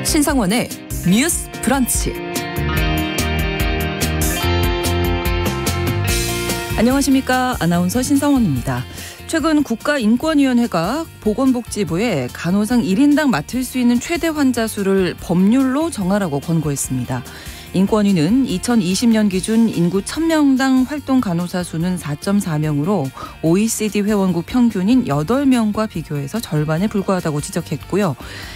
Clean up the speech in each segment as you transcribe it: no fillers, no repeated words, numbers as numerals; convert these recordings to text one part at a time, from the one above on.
신성원의 뉴스 브런치. 안녕하십니까. 아나운서 신성원입니다. 최근 국가인권위원회가 보건복지부에 간호상 1인당 맡을 수 있는 최대 환자 수를 법률로 정하라고 권고했습니다. 인권위는 2020년 기준 인구 1000명당 활동 간호사 수는 4.4명으로 OECD 회원국 평균인 8명과 비교해서 절반에 불과하다고 지적했고요.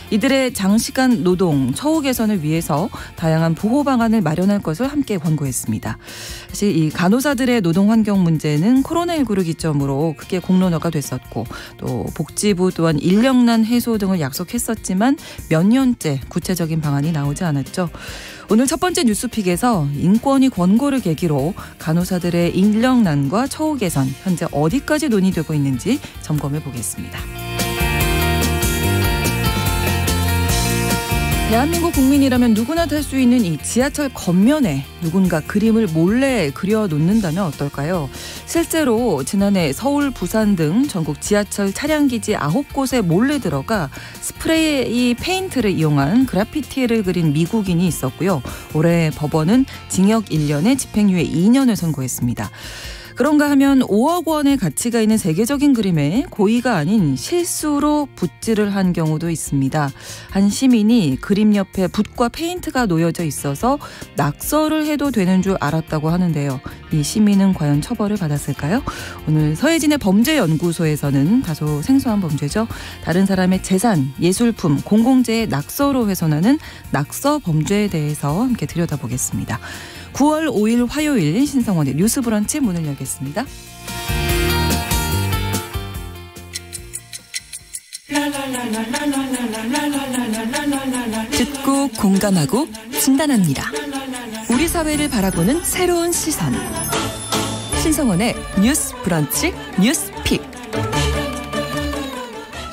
이들의 장시간 노동, 처우 개선을 위해서 다양한 보호 방안을 마련할 것을 함께 권고했습니다. 사실 이 간호사들의 노동 환경 문제는 코로나19를 기점으로 크게 공론화가 됐었고, 또 복지부 또한 인력난 해소 등을 약속했었지만 몇 년째 구체적인 방안이 나오지 않았죠. 오늘 첫 번째 뉴스픽에서 인권위 권고를 계기로 간호사들의 인력난과 처우 개선 현재 어디까지 논의되고 있는지 점검해 보겠습니다. 대한민국 국민이라면 누구나 탈 수 있는 이 지하철 겉면에 누군가 그림을 몰래 그려놓는다면 어떨까요? 실제로 지난해 서울, 부산 등 전국 지하철 차량기지 9곳에 몰래 들어가 스프레이 페인트를 이용한 그래피티를 그린 미국인이 있었고요. 올해 법원은 징역 1년에 집행유예 2년을 선고했습니다. 그런가 하면 5억 원의 가치가 있는 세계적인 그림에 고의가 아닌 실수로 붓질을 한 경우도 있습니다. 한 시민이 그림 옆에 붓과 페인트가 놓여져 있어서 낙서를 해도 되는 줄 알았다고 하는데요. 이 시민은 과연 처벌을 받았을까요? 오늘 서혜진의 범죄연구소에서는 다소 생소한 범죄죠. 다른 사람의 재산, 예술품, 공공재의 낙서로 훼손하는 낙서 범죄에 대해서 함께 들여다보겠습니다. 9월 5일 화요일 신성원의 뉴스 브런치 문을 열겠습니다. 듣고 공감하고 진단합니다. 우리 사회를 바라보는 새로운 시선. 신성원의 뉴스 브런치 뉴스픽.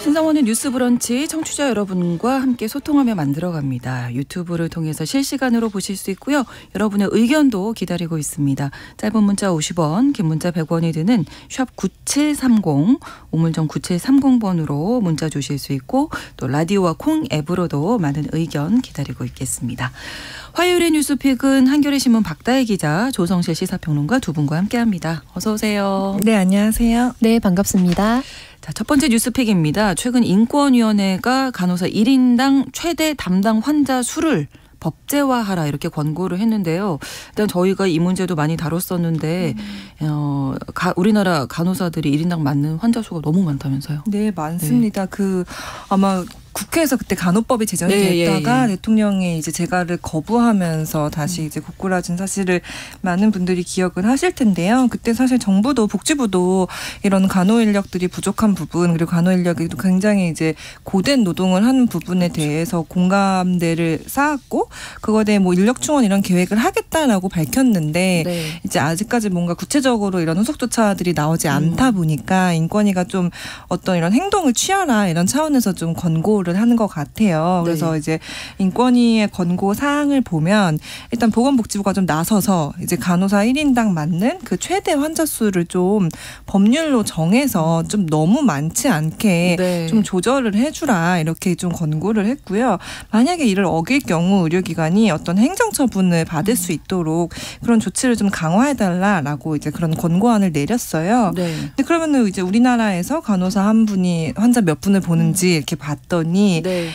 신성원의 뉴스 브런치 청취자 여러분과 함께 소통하며 만들어갑니다. 유튜브를 통해서 실시간으로 보실 수 있고요. 여러분의 의견도 기다리고 있습니다. 짧은 문자 50원, 긴 문자 100원이 드는 샵 9730, 우물정 9730번으로 문자 주실 수 있고, 또 라디오와 콩 앱으로도 많은 의견 기다리고 있겠습니다. 화요일의 뉴스픽은 한겨레 신문 박다혜 기자, 조성실 시사평론가 두 분과 함께합니다. 어서 오세요. 네, 안녕하세요. 네, 반갑습니다. 자, 첫 번째 뉴스픽입니다. 최근 인권위원회가 간호사 1인당 최대 담당 환자 수를 법제화하라 이렇게 권고를 했는데요. 일단 저희가 이 문제도 많이 다뤘었는데 우리나라 간호사들이 1인당 맞는 환자 수가 너무 많다면서요. 네, 많습니다. 네. 아마 국회에서 그때 간호법이 제정이 됐다가 대통령이 이제 재가를 거부하면서 다시 이제 고꾸라진 사실을 많은 분들이 기억을 하실 텐데요. 그때 사실 정부도 복지부도 이런 간호 인력들이 부족한 부분, 그리고 간호 인력이 굉장히 이제 고된 노동을 하는 부분에 대해서 공감대를 쌓았고, 그거에 대해 뭐 인력 충원 이런 계획을 하겠다라고 밝혔는데, 네. 이제 아직까지 뭔가 구체적으로 이런 후속조차들이 나오지 않다 보니까 인권위가 좀 어떤 이런 행동을 취하라 이런 차원에서 좀 권고를 하는 것 같아요. 그래서 네. 이제 인권위의 권고 사항을 보면 일단 보건복지부가 좀 나서서 이제 간호사 1인당 맞는 그 최대 환자 수를 좀 법률로 정해서 좀 너무 많지 않게 네. 좀 조절을 해주라 이렇게 좀 권고를 했고요. 만약에 이를 어길 경우 의료기관이 어떤 행정처분을 받을 수 있도록 그런 조치를 좀 강화해달라라고 이제 그런 권고안을 내렸어요. 네. 근데 그러면은 이제 우리나라에서 간호사 한 분이 환자 몇 분을 보는지 이렇게 봤더니 네.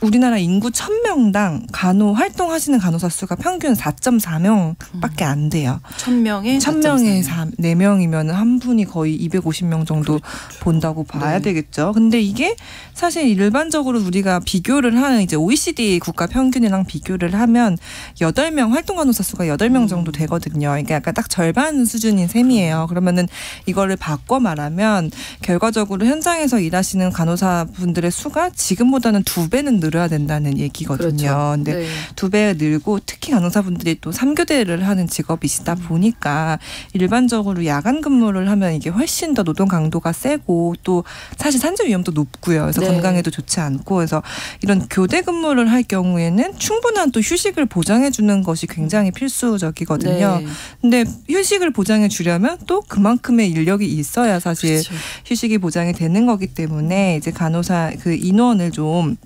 우리나라 인구 1000명당 간호 활동하시는 간호사 수가 평균 4.4명밖에 안 돼요. 1000명에 4명이면 한 분이 거의 250명 정도 그렇죠. 본다고 봐야 네. 되겠죠. 근데 이게 사실 일반적으로 우리가 비교를 하는 이제 OECD 국가 평균이랑 비교를 하면 8명 활동 간호사 수가 8명 정도 되거든요. 그러니까 약간 딱 절반 수준인 셈이에요. 그러면은 이거를 바꿔 말하면 결과적으로 현장에서 일하시는 간호사분들의 수가 지금보다는 2배는 늘어야 된다는 얘기거든요. 그렇죠. 근데 네. 2배 늘고 특히 간호사분들이 또 3교대를 하는 직업이시다 보니까 일반적으로 야간 근무를 하면 이게 훨씬 더 노동 강도가 세고 또 사실 산재 위험도 높고요. 그래서 네. 건강에도 좋지 않고 그래서 이런 교대 근무를 할 경우에는 충분한 또 휴식을 보장해 주는 것이 굉장히 필수적이거든요. 네. 근데 휴식을 보장해 주려면 또 그만큼의 인력이 있어야 사실 그렇죠. 휴식이 보장이 되는 거기 때문에 이제 간호사 그 인원을 좀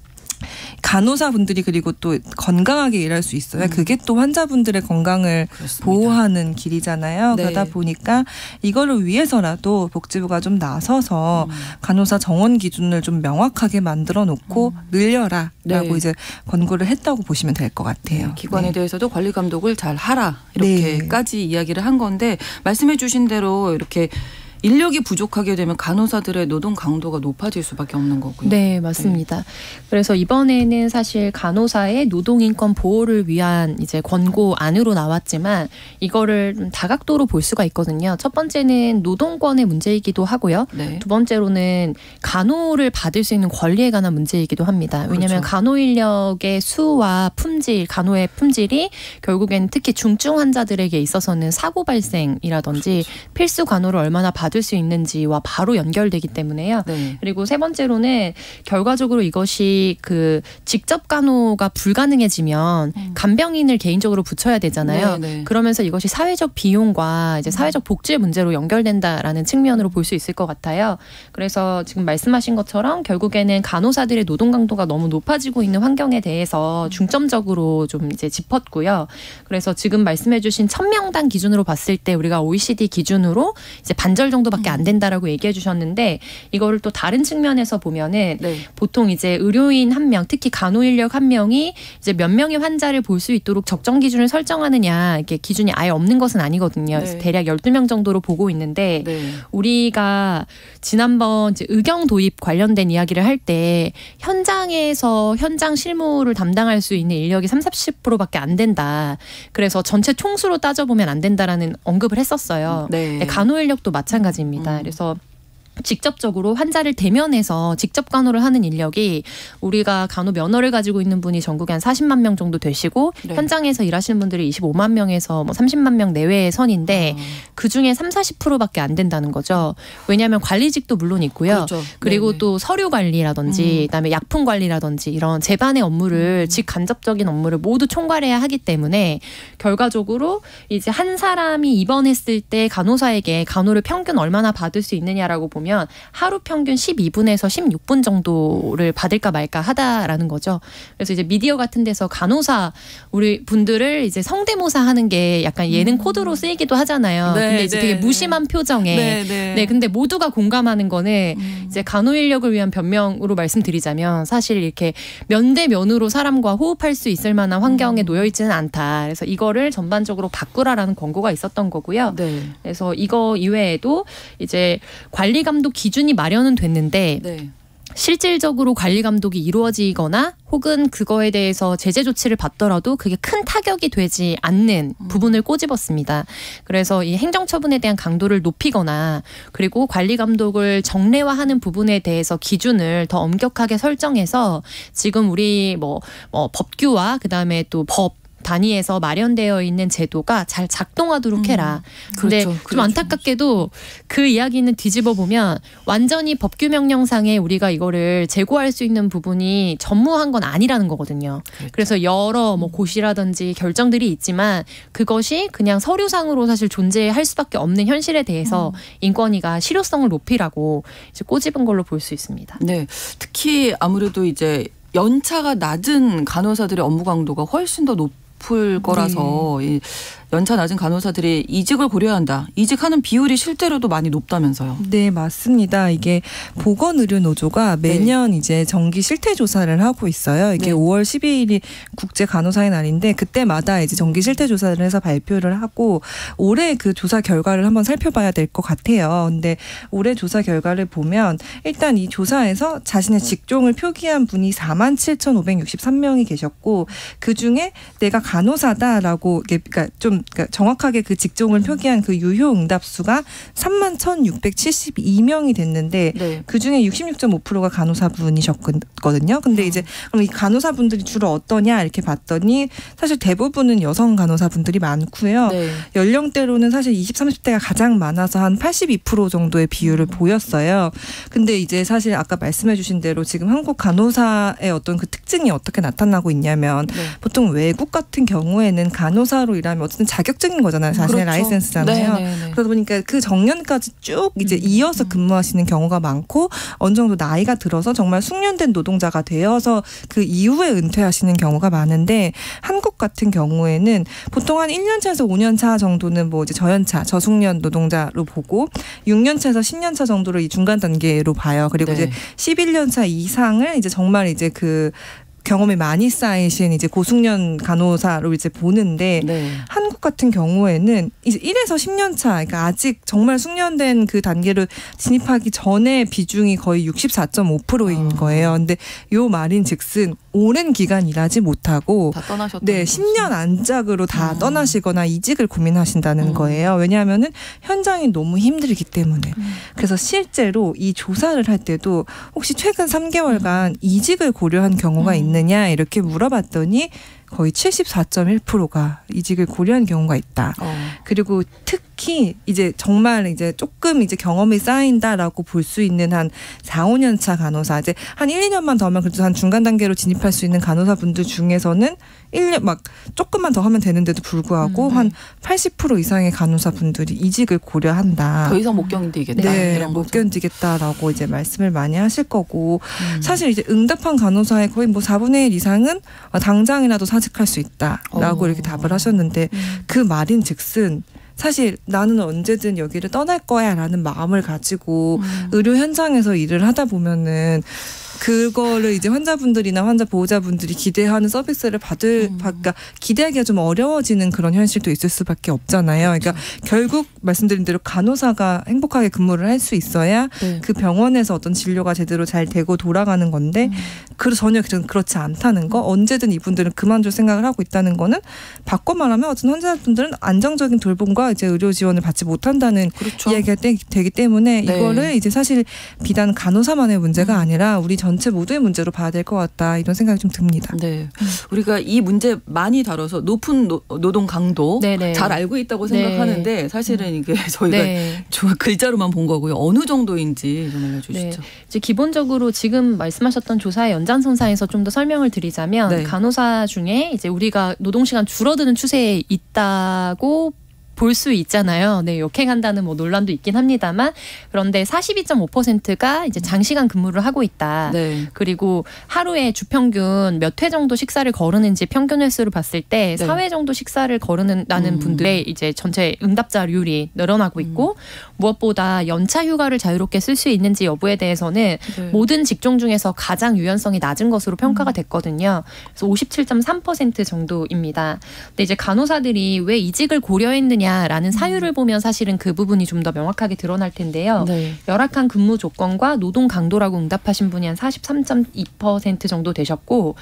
간호사분들이 그리고 또 건강하게 일할 수 있어야 그게 또 환자분들의 건강을 그렇습니다. 보호하는 길이잖아요. 네. 그러다 보니까 이거를 위해서라도 복지부가 좀 나서서 간호사 정원 기준을 좀 명확하게 만들어 놓고 늘려라라고 네. 이제 권고를 했다고 보시면 될 것 같아요. 기관에 네. 대해서도 관리 감독을 잘 하라 이렇게까지 이야기를 한 건데 말씀해 주신 대로 이렇게 인력이 부족하게 되면 간호사들의 노동 강도가 높아질 수밖에 없는 거고요. 네, 맞습니다. 그래서 이번에는 사실 간호사의 노동인권 보호를 위한 이제 권고 안으로 나왔지만 이거를 좀 다각도로 볼 수가 있거든요. 첫 번째는 노동권의 문제이기도 하고요. 네. 두 번째로는 간호를 받을 수 있는 권리에 관한 문제이기도 합니다. 왜냐하면 그렇죠. 간호 인력의 수와 품질, 간호의 품질이 결국엔 특히 중증 환자들에게 있어서는 사고 발생이라든지 필수 간호를 얼마나 받을 수 있는지와 바로 연결되기 때문에요. 네. 그리고 세 번째로는 결과적으로 이것이 그 직접 간호가 불가능해지면 간병인을 개인적으로 붙여야 되잖아요. 네, 네. 그러면서 이것이 사회적 비용과 이제 사회적 복지의 문제로 연결된다라는 측면으로 볼 수 있을 것 같아요. 그래서 지금 말씀하신 것처럼 결국에는 간호사들의 노동 강도가 너무 높아지고 있는 환경에 대해서 중점적으로 좀 이제 짚었고요. 그래서 지금 말씀해주신 1000명당 기준으로 봤을 때 우리가 OECD 기준으로 이제 반절 정도밖에 안 된다라고 얘기해 주셨는데 이거를 또 다른 측면에서 보면은 네. 보통 이제 의료인 한 명, 특히 간호 인력 한 명이 이제 몇 명의 환자를 볼 수 있도록 적정 기준을 설정하느냐 이게 기준이 아예 없는 것은 아니거든요. 그래서 네. 대략 12명 정도로 보고 있는데 네. 우리가 지난번 이제 의경 도입 관련된 이야기를 할 때 현장에서 현장 실무를 담당할 수 있는 인력이 30-40%밖에 안 된다. 그래서 전체 총수로 따져보면 안 된다라는 언급을 했었어요. 네. 간호 인력도 마찬가지입니다. 그래서 직접적으로 환자를 대면해서 직접 간호를 하는 인력이 우리가 간호 면허를 가지고 있는 분이 전국에 한 40만 명 정도 되시고 네. 현장에서 일하시는 분들이 25만 명에서 뭐 30만 명 내외의 선인데 그중에 30-40%밖에 안 된다는 거죠. 왜냐하면 관리직도 물론 있고요. 그렇죠. 그리고 네네. 또 서류 관리라든지 그다음에 약품 관리라든지 이런 재반의 업무를 직간접적인 업무를 모두 총괄해야 하기 때문에 결과적으로 이제 한 사람이 입원했을 때 간호사에게 간호를 평균 얼마나 받을 수 있느냐라고 보면 하루 평균 12분에서 16분 정도를 받을까 말까 하다라는 거죠. 그래서 이제 미디어 같은 데서 간호사 우리 분들을 이제 성대모사 하는 게 약간 예능 코드로 쓰이기도 하잖아요. 네, 근데 이제 네, 되게 네. 무심한 표정에 네, 근데 모두가 공감하는 거는 이제 간호 인력을 위한 변명으로 말씀드리자면 사실 이렇게 면대면으로 사람과 호흡할 수 있을 만한 환경에 놓여 있지는 않다. 그래서 이거를 전반적으로 바꾸라라는 권고가 있었던 거고요. 네. 그래서 이거 이외에도 이제 관리 감독 기준이 마련은 됐는데 네. 실질적으로 관리 감독이 이루어지거나 혹은 그거에 대해서 제재 조치를 받더라도 그게 큰 타격이 되지 않는 부분을 꼬집었습니다. 그래서 이 행정처분에 대한 강도를 높이거나 그리고 관리 감독을 정례화하는 부분에 대해서 기준을 더 엄격하게 설정해서 지금 우리 뭐 법규와 그다음에 또 법 단위에서 마련되어 있는 제도가 잘 작동하도록 해라. 근데 그렇죠. 좀 안타깝게도 그 이야기는 뒤집어 보면 완전히 법규 명령상에 우리가 이거를 제고할 수 있는 부분이 전무한 건 아니라는 거거든요. 그렇죠. 그래서 여러 뭐 고시라든지 결정들이 있지만 그것이 그냥 서류상으로 사실 존재할 수밖에 없는 현실에 대해서 인권위가 실효성을 높이라고 이제 꼬집은 걸로 볼 수 있습니다. 네. 특히 아무래도 이제 연차가 낮은 간호사들의 업무 강도가 훨씬 더 높을 거라서 이 연차 낮은 간호사들이 이직을 고려해야 한다. 이직하는 비율이 실제로도 많이 높다면서요. 네, 맞습니다. 이게 보건의료노조가 매년 이제 정기 실태 조사를 하고 있어요. 이게 네. 5월 12일이 국제 간호사의 날인데 그때마다 이제 정기 실태 조사를 해서 발표를 하고 올해 그 조사 결과를 한번 살펴봐야 될 것 같아요. 근데 올해 조사 결과를 보면 일단 이 조사에서 자신의 직종을 표기한 분이 47,563명이 계셨고 그 중에 내가 간호사다라고 그러니까 좀 정확하게 그 직종을 표기한 그 유효 응답수가 31,672명이 됐는데 네. 그중에 66.5%가 간호사분이셨거든요. 근데 이제 그럼 이 간호사분들이 주로 어떠냐 이렇게 봤더니 사실 대부분은 여성 간호사분들이 많고요. 네. 연령대로는 사실 20, 30대가 가장 많아서 한 82% 정도의 비율을 보였어요. 근데 이제 사실 아까 말씀해 주신 대로 지금 한국 간호사의 어떤 그 특징이 어떻게 나타나고 있냐면 네. 보통 외국 같은 경우에는 간호사로 일하면 어쨌든 자격증인 거잖아요. 자신의 그렇죠. 라이센스잖아요. 네네네. 그러다 보니까 그 정년까지 쭉 이제 이어서 근무하시는 경우가 많고 어느 정도 나이가 들어서 정말 숙련된 노동자가 되어서 그 이후에 은퇴하시는 경우가 많은데 한국 같은 경우에는 보통 한 1년 차에서 5년 차 정도는 뭐 이제 저연차, 저숙련 노동자로 보고 6년 차에서 10년 차 정도를 이 중간 단계로 봐요. 그리고 네. 이제 11년 차 이상을 이제 정말 이제 그 경험이 많이 쌓이신 이제 고숙련 간호사로 이제 보는데 네. 한국 같은 경우에는 이제 1에서 10년 차, 그러니까 아직 정말 숙련된 그 단계로 진입하기 전에 비중이 거의 64.5%인 거예요. 근데 요 말인즉슨 오랜 기간 일하지 못하고 다 떠나셨다. 네, 10년 안짝으로 다 떠나시거나 이직을 고민하신다는 거예요. 왜냐하면은 현장이 너무 힘들기 때문에. 그래서 실제로 이 조사를 할 때도 혹시 최근 3개월간 이직을 고려한 경우가 있느냐 이렇게 물어봤더니 거의 74.1%가 이직을 고려한 경우가 있다. 그리고 특히 이제 정말 이제 조금 이제 경험이 쌓인다라고 볼 수 있는 한 4, 5년 차 간호사, 이제 한 1, 2년만 더 하면 그래도 한 중간 단계로 진입할 수 있는 간호사분들 중에서는 1년 막 조금만 더 하면 되는데도 불구하고 한 80% 이상의 간호사분들이 이직을 고려한다. 더 이상 못 견디겠다. 네, 이런 못 거죠. 견디겠다라고 이제 말씀을 많이 하실 거고 사실 이제 응답한 간호사의 거의 뭐 4분의 1 이상은 당장이라도 사직할 수 있다라고 이렇게 답을 하셨는데 그 말인즉슨 사실 나는 언제든 여기를 떠날 거야라는 마음을 가지고 의료 현장에서 일을 하다 보면은 그거를 이제 환자분들이나 환자 보호자분들이 기대하는 서비스를 그러니까 기대하기가 좀 어려워지는 그런 현실도 있을 수밖에 없잖아요. 그러니까 결국 말씀드린 대로 간호사가 행복하게 근무를 할 수 있어야 네. 그 병원에서 어떤 진료가 제대로 잘 되고 돌아가는 건데 전혀 그렇지 않다는 거, 언제든 이분들은 그만둘 생각을 하고 있다는 거는 바꿔 말하면 어떤 환자분들은 안정적인 돌봄과 이제 의료 지원을 받지 못한다는 그렇죠. 이야기가 되기 때문에 네. 이거를 이제 사실 비단 간호사만의 문제가 아니라 우리 전체 모두의 문제로 봐야 될 것 같다, 이런 생각이 좀 듭니다. 네, 우리가 이 문제 많이 다뤄서 높은 노동 강도 네네. 잘 알고 있다고 생각하는데 사실은 이게 저희가 네. 글자로만 본 거고요. 어느 정도인지 좀 알려주시죠. 네. 이제 기본적으로 지금 말씀하셨던 조사의 연장선상에서 좀 더 설명을 드리자면 네. 간호사 중에 이제 우리가 노동시간 줄어드는 추세에 있다고 볼 수 있잖아요. 네, 역행한다는 뭐 논란도 있긴 합니다만, 그런데 42.5%가 이제 장시간 근무를 하고 있다. 네. 그리고 하루에 주평균 몇 회 정도 식사를 거르는지 평균 횟수를 봤을 때 네. 4회 정도 식사를 거르는다는 분들의 이제 전체 응답자율이 늘어나고 있고, 무엇보다 연차 휴가를 자유롭게 쓸 수 있는지 여부에 대해서는 네. 모든 직종 중에서 가장 유연성이 낮은 것으로 평가가 됐거든요. 그래서 57.3% 정도입니다. 근데 이제 간호사들이 왜 이직을 고려했느냐라는 사유를 보면 사실은 그 부분이 좀 더 명확하게 드러날 텐데요. 네. 열악한 근무 조건과 노동 강도라고 응답하신 분이 한 43.2% 정도 되셨고,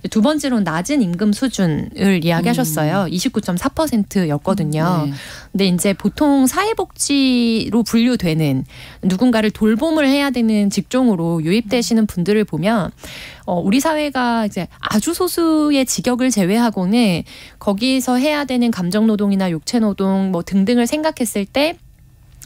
두 번째로는 낮은 임금 수준을 이야기하셨어요. 29.4%였거든요. 네. 근데 이제 보통 사회복지로 분류되는 누군가를 돌봄을 해야 되는 직종으로 유입되시는 분들을 보면 우리 사회가 이제 아주 소수의 직역을 제외하고는 거기서 해야 되는 감정노동이나 육체노동 뭐 등등을 생각했을 때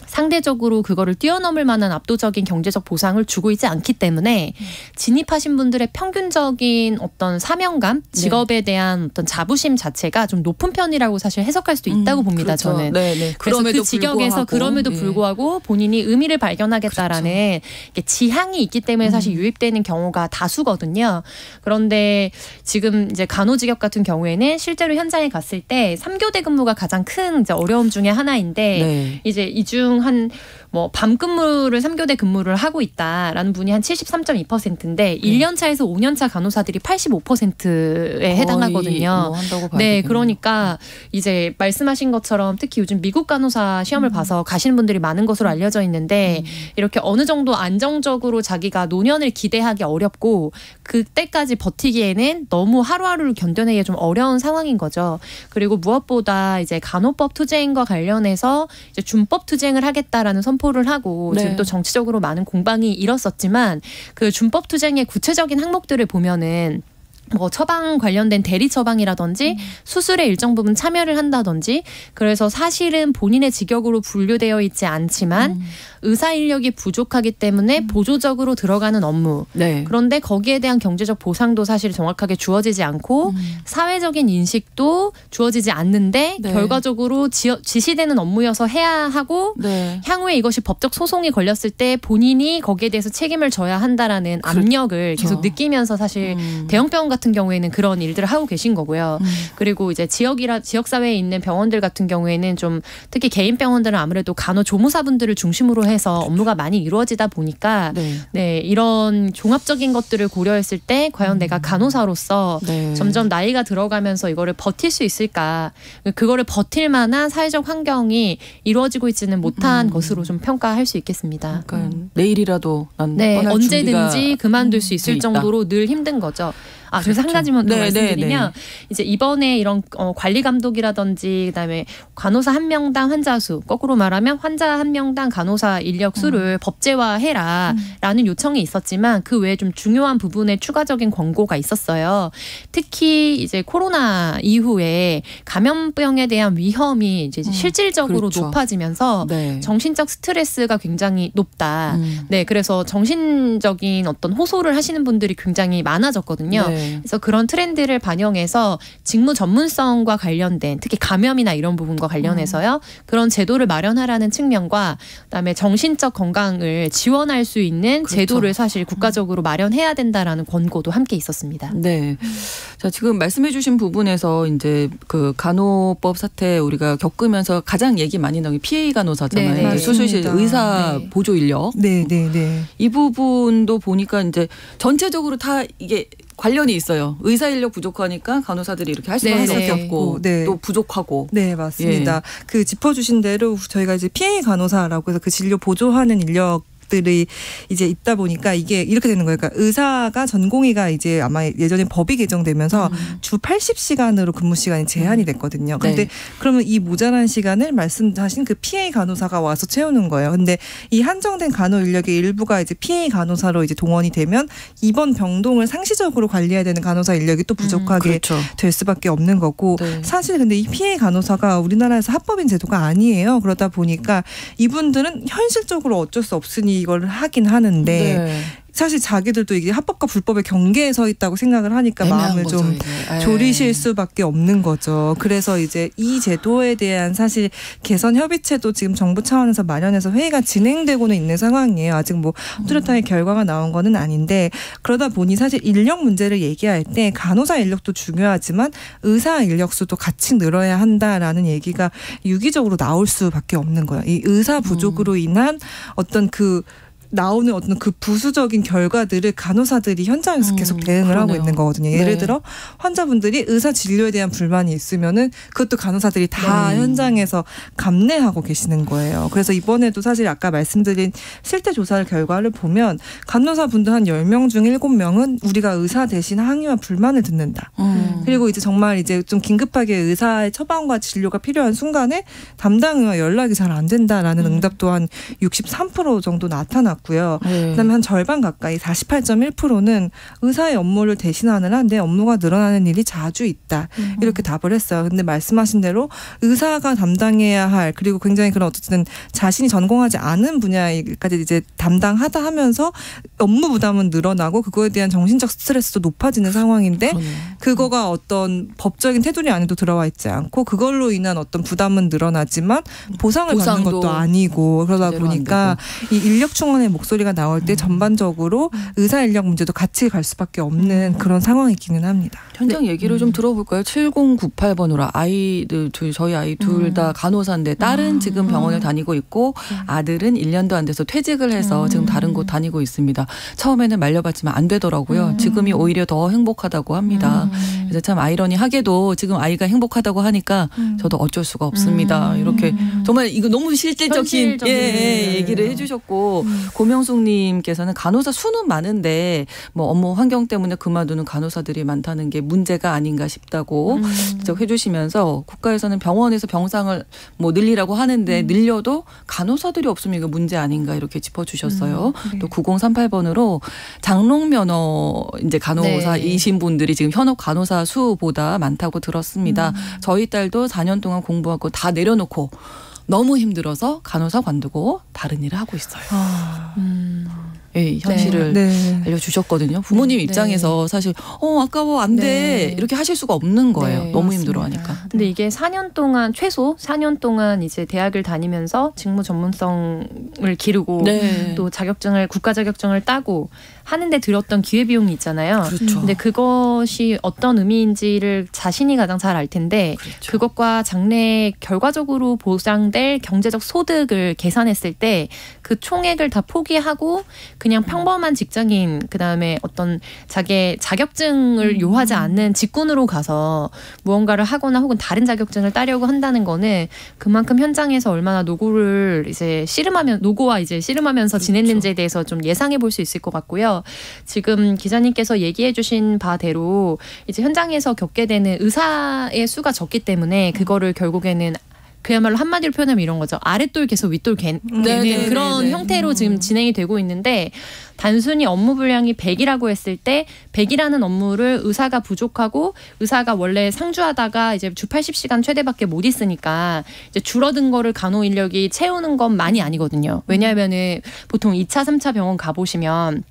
상대적으로 그거를 뛰어넘을 만한 압도적인 경제적 보상을 주고 있지 않기 때문에 진입하신 분들의 평균적인 어떤 사명감, 직업에 대한 어떤 자부심 자체가 좀 높은 편이라고 사실 해석할 수도 있다고 봅니다. 그렇죠. 저는. 네네. 그래서 그 직역에서 그럼에도 예. 불구하고 본인이 의미를 발견하겠다라는 지향이 있기 때문에 사실 유입되는 경우가 다수거든요. 그런데 지금 이제 간호직역 같은 경우에는 실제로 현장에 갔을 때 3교대 근무가 가장 큰 이제 어려움 중에 하나인데 네. 이제 이 중 한 뭐 밤 근무를 3교대 근무를 하고 있다라는 분이 한 73.2%인데 1년 차에서 5년 차 간호사들이 85%에 해당하거든요. 뭐 한다고 봐야 네, 되겠네요. 그러니까 이제 말씀하신 것처럼 특히 요즘 미국 간호사 시험을 봐서 가시는 분들이 많은 것으로 알려져 있는데 이렇게 어느 정도 안정적으로 자기가 노년을 기대하기 어렵고 그때까지 버티기에는 너무 하루하루를 견뎌내기 좀 어려운 상황인 거죠. 그리고 무엇보다 이제 간호법 투쟁과 관련해서 이제 준법 투쟁을 하겠다라는 선포를 하고 네. 지금 또 정치적으로 많은 공방이 일었었지만 그 준법 투쟁의 구체적인 항목들을 보면은 뭐 처방 관련된 대리 처방이라든지 수술에 일정 부분 참여를 한다든지 그래서 사실은 본인의 직역으로 분류되어 있지 않지만 의사 인력이 부족하기 때문에 보조적으로 들어가는 업무. 네. 그런데 거기에 대한 경제적 보상도 사실 정확하게 주어지지 않고 사회적인 인식도 주어지지 않는데 네. 결과적으로 지시되는 업무여서 해야 하고 네. 향후에 이것이 법적 소송이 걸렸을 때 본인이 거기에 대해서 책임을 져야 한다라는 압력을 계속 느끼면서 사실 대형병원 같은 경우에는 그런 일들을 하고 계신 거고요. 그리고 이제 지역 사회에 있는 병원들 같은 경우에는 좀 특히 개인 병원들은 아무래도 간호조무사분들을 중심으로 해서 업무가 많이 이루어지다 보니까 네, 이런 종합적인 것들을 고려했을 때 과연 내가 간호사로서 네. 점점 나이가 들어가면서 이거를 버틸 수 있을까? 그거를 버틸 만한 사회적 환경이 이루어지고 있지는 못한 것으로 좀 평가할 수 있겠습니다. 그러니까 내일이라도 난 네, 떠날 언제든지 그만둘 수 있을 돼 있다. 정도로 늘 힘든 거죠. 그래서 한 가지만 더 말씀드리면 이제 이번에 이런 관리 감독이라든지 그다음에 간호사 한 명당 환자 수, 거꾸로 말하면 환자 한 명당 간호사 인력 수를 법제화해라라는 요청이 있었지만 그 외에 좀 중요한 부분에 추가적인 권고가 있었어요. 특히 이제 코로나 이후에 감염병에 대한 위험이 이제 실질적으로 그렇죠. 높아지면서 네. 정신적 스트레스가 굉장히 높다. 네, 그래서 정신적인 어떤 호소를 하시는 분들이 굉장히 많아졌거든요. 네. 그래서 그런 트렌드를 반영해서 직무 전문성과 관련된 특히 감염이나 이런 부분과 관련해서요. 그런 제도를 마련하라는 측면과 그다음에 정신적 건강을 지원할 수 있는 그렇죠. 제도를 사실 국가적으로 마련해야 된다라는 권고도 함께 있었습니다. 네. 자, 지금 말씀해 주신 부분에서 이제 그 간호법 사태 우리가 겪으면서 가장 얘기 많이 나오는 PA 간호사잖아요. 네, 네. 수술실 의사 네. 보조 인력. 네, 네, 네. 이 부분도 보니까 이제 전체적으로 다 이게 관련이 있어요. 의사 인력 부족하니까 간호사들이 이렇게 할 수밖에 없고 또 부족하고. 네, 맞습니다. 그 짚어주신 대로 저희가 이제 PA 간호사라고 해서 그 진료 보조하는 인력들이 이제 있다 보니까 이게 이렇게 되는 거예요. 그러니까 의사가 전공의가 이제 아마 예전에 법이 개정되면서 주 80시간으로 근무 시간이 제한이 됐거든요. 근데 그러면 이 모자란 시간을 말씀하신 그 PA 간호사가 와서 채우는 거예요. 근데 이 한정된 간호 인력의 일부가 이제 PA 간호사로 이제 동원이 되면 이번 병동을 상시적으로 관리해야 되는 간호사 인력이 또 부족하게 그렇죠. 될 수밖에 없는 거고 사실 근데 이 PA 간호사가 우리나라에서 합법인 제도가 아니에요. 그러다 보니까 이분들은 현실적으로 어쩔 수 없으니 이걸 하긴 하는데 사실 자기들도 이게 합법과 불법의 경계에 서 있다고 생각을 하니까 마음을 거죠, 좀 이게. 졸이실 수밖에 없는 거죠. 그래서 이제 이 제도에 대한 사실 개선 협의체도 지금 정부 차원에서 마련해서 회의가 진행되고는 있는 상황이에요. 아직 뭐 뚜렷하게 결과가 나온 거는 아닌데 그러다 보니 사실 인력 문제를 얘기할 때 간호사 인력도 중요하지만 의사 인력 수도 같이 늘어야 한다라는 얘기가 유기적으로 나올 수밖에 없는 거예요. 이 의사 부족으로 인한 어떤 나오는 어떤 그 부수적인 결과들을 간호사들이 현장에서 계속 대응을 하고 있는 거거든요. 예를 들어 환자분들이 의사 진료에 대한 불만이 있으면은 그것도 간호사들이 다 현장에서 감내하고 계시는 거예요. 그래서 이번에도 사실 아까 말씀드린 실태 조사 결과를 보면 간호사분들 한 10명 중 7명은 우리가 의사 대신 항의와 불만을 듣는다. 그리고 이제 정말 이제 좀 긴급하게 의사의 처방과 진료가 필요한 순간에 담당 의와 연락이 잘 안 된다라는 응답도 한 63% 정도 나타났고 그다음에 한 절반 가까이 48.1%는 의사의 업무를 대신하느라 내 업무가 늘어나는 일이 자주 있다. 이렇게 답을 했어요. 근데 말씀하신 대로 의사가 담당해야 할 그리고 굉장히 그런 어쨌든 자신이 전공하지 않은 분야까지 이제 담당하다 하면서 업무 부담은 늘어나고 그거에 대한 정신적 스트레스도 높아지는 상황인데 그거가 어떤 법적인 테두리 안에도 들어와 있지 않고 그걸로 인한 어떤 부담은 늘어나지만 보상을 받는 것도 아니고 그러다 보니까 이 인력 충원의 목소리가 나올 때 전반적으로 의사 인력 문제도 같이 갈 수밖에 없는 그런 상황이기는 합니다. 현장 얘기를 좀 들어볼까요? 7098번으로 아이들 저희 아이 둘 다 간호사인데 딸은 지금 병원을 다니고 있고 아들은 1년도 안 돼서 퇴직을 해서 지금 다른 곳 다니고 있습니다. 처음에는 말려봤지만 안 되더라고요. 지금이 오히려 더 행복하다고 합니다. 그래서 참 아이러니하게도 지금 아이가 행복하다고 하니까 저도 어쩔 수가 없습니다. 이렇게 정말 이거 너무 실질적인 얘기를 해주셨고 고명숙님께서는 간호사 수는 많은데 뭐 업무 환경 때문에 그만두는 간호사들이 많다는 게 문제가 아닌가 싶다고 지적해 주시면서 국가에서는 병원에서 병상을 뭐 늘리라고 하는데 늘려도 간호사들이 없으면 이거 문제 아닌가 이렇게 짚어주셨어요. 또 9038번으로 장롱면허 이제 간호사이신 분들이 지금 현업 간호사 수보다 많다고 들었습니다. 저희 딸도 4년 동안 공부하고 다 내려놓고 너무 힘들어서 간호사 관두고 다른 일을 하고 있어요. 예, 현실을 알려주셨거든요. 부모님 입장에서 사실 아까워 안 돼 이렇게 하실 수가 없는 거예요. 너무 힘들어하니까. 근데 이게 4년 동안 최소 4년 동안 이제 대학을 다니면서 직무 전문성을 기르고 또 자격증을 국가 자격증을 따고 하는데 들었던 기회비용이 있잖아요. 그렇죠. 근데 그것이 어떤 의미인지를 자신이 가장 잘 알 텐데 그렇죠. 그것과 장래 결과적으로 보상될 경제적 소득을 계산했을 때 그 총액을 다 포기하고 그냥 평범한 직장인 그다음에 어떤 자기의 자격증을 요하지 않는 직군으로 가서 무언가를 하거나 혹은 다른 자격증을 따려고 한다는 거는 그만큼 현장에서 얼마나 노고와 이제 씨름하면서 지냈는지에 대해서 좀 예상해 볼 수 있을 것 같고요. 지금 기자님께서 얘기해 주신 바대로 이제 현장에서 겪게 되는 의사의 수가 적기 때문에 그거를 결국에는 그야말로 한마디로 표현하면 이런 거죠. 아랫돌 계속 윗돌 개는 그런 형태로 지금 진행이 되고 있는데 단순히 업무 분량이 100이라고 했을 때 100이라는 업무를 의사가 부족하고 의사가 원래 상주하다가 이제 주 80시간 최대밖에 못 있으니까 이제 줄어든 거를 간호 인력이 채우는 건 많이 아니거든요. 왜냐하면은 보통 2차, 3차 병원 가보시면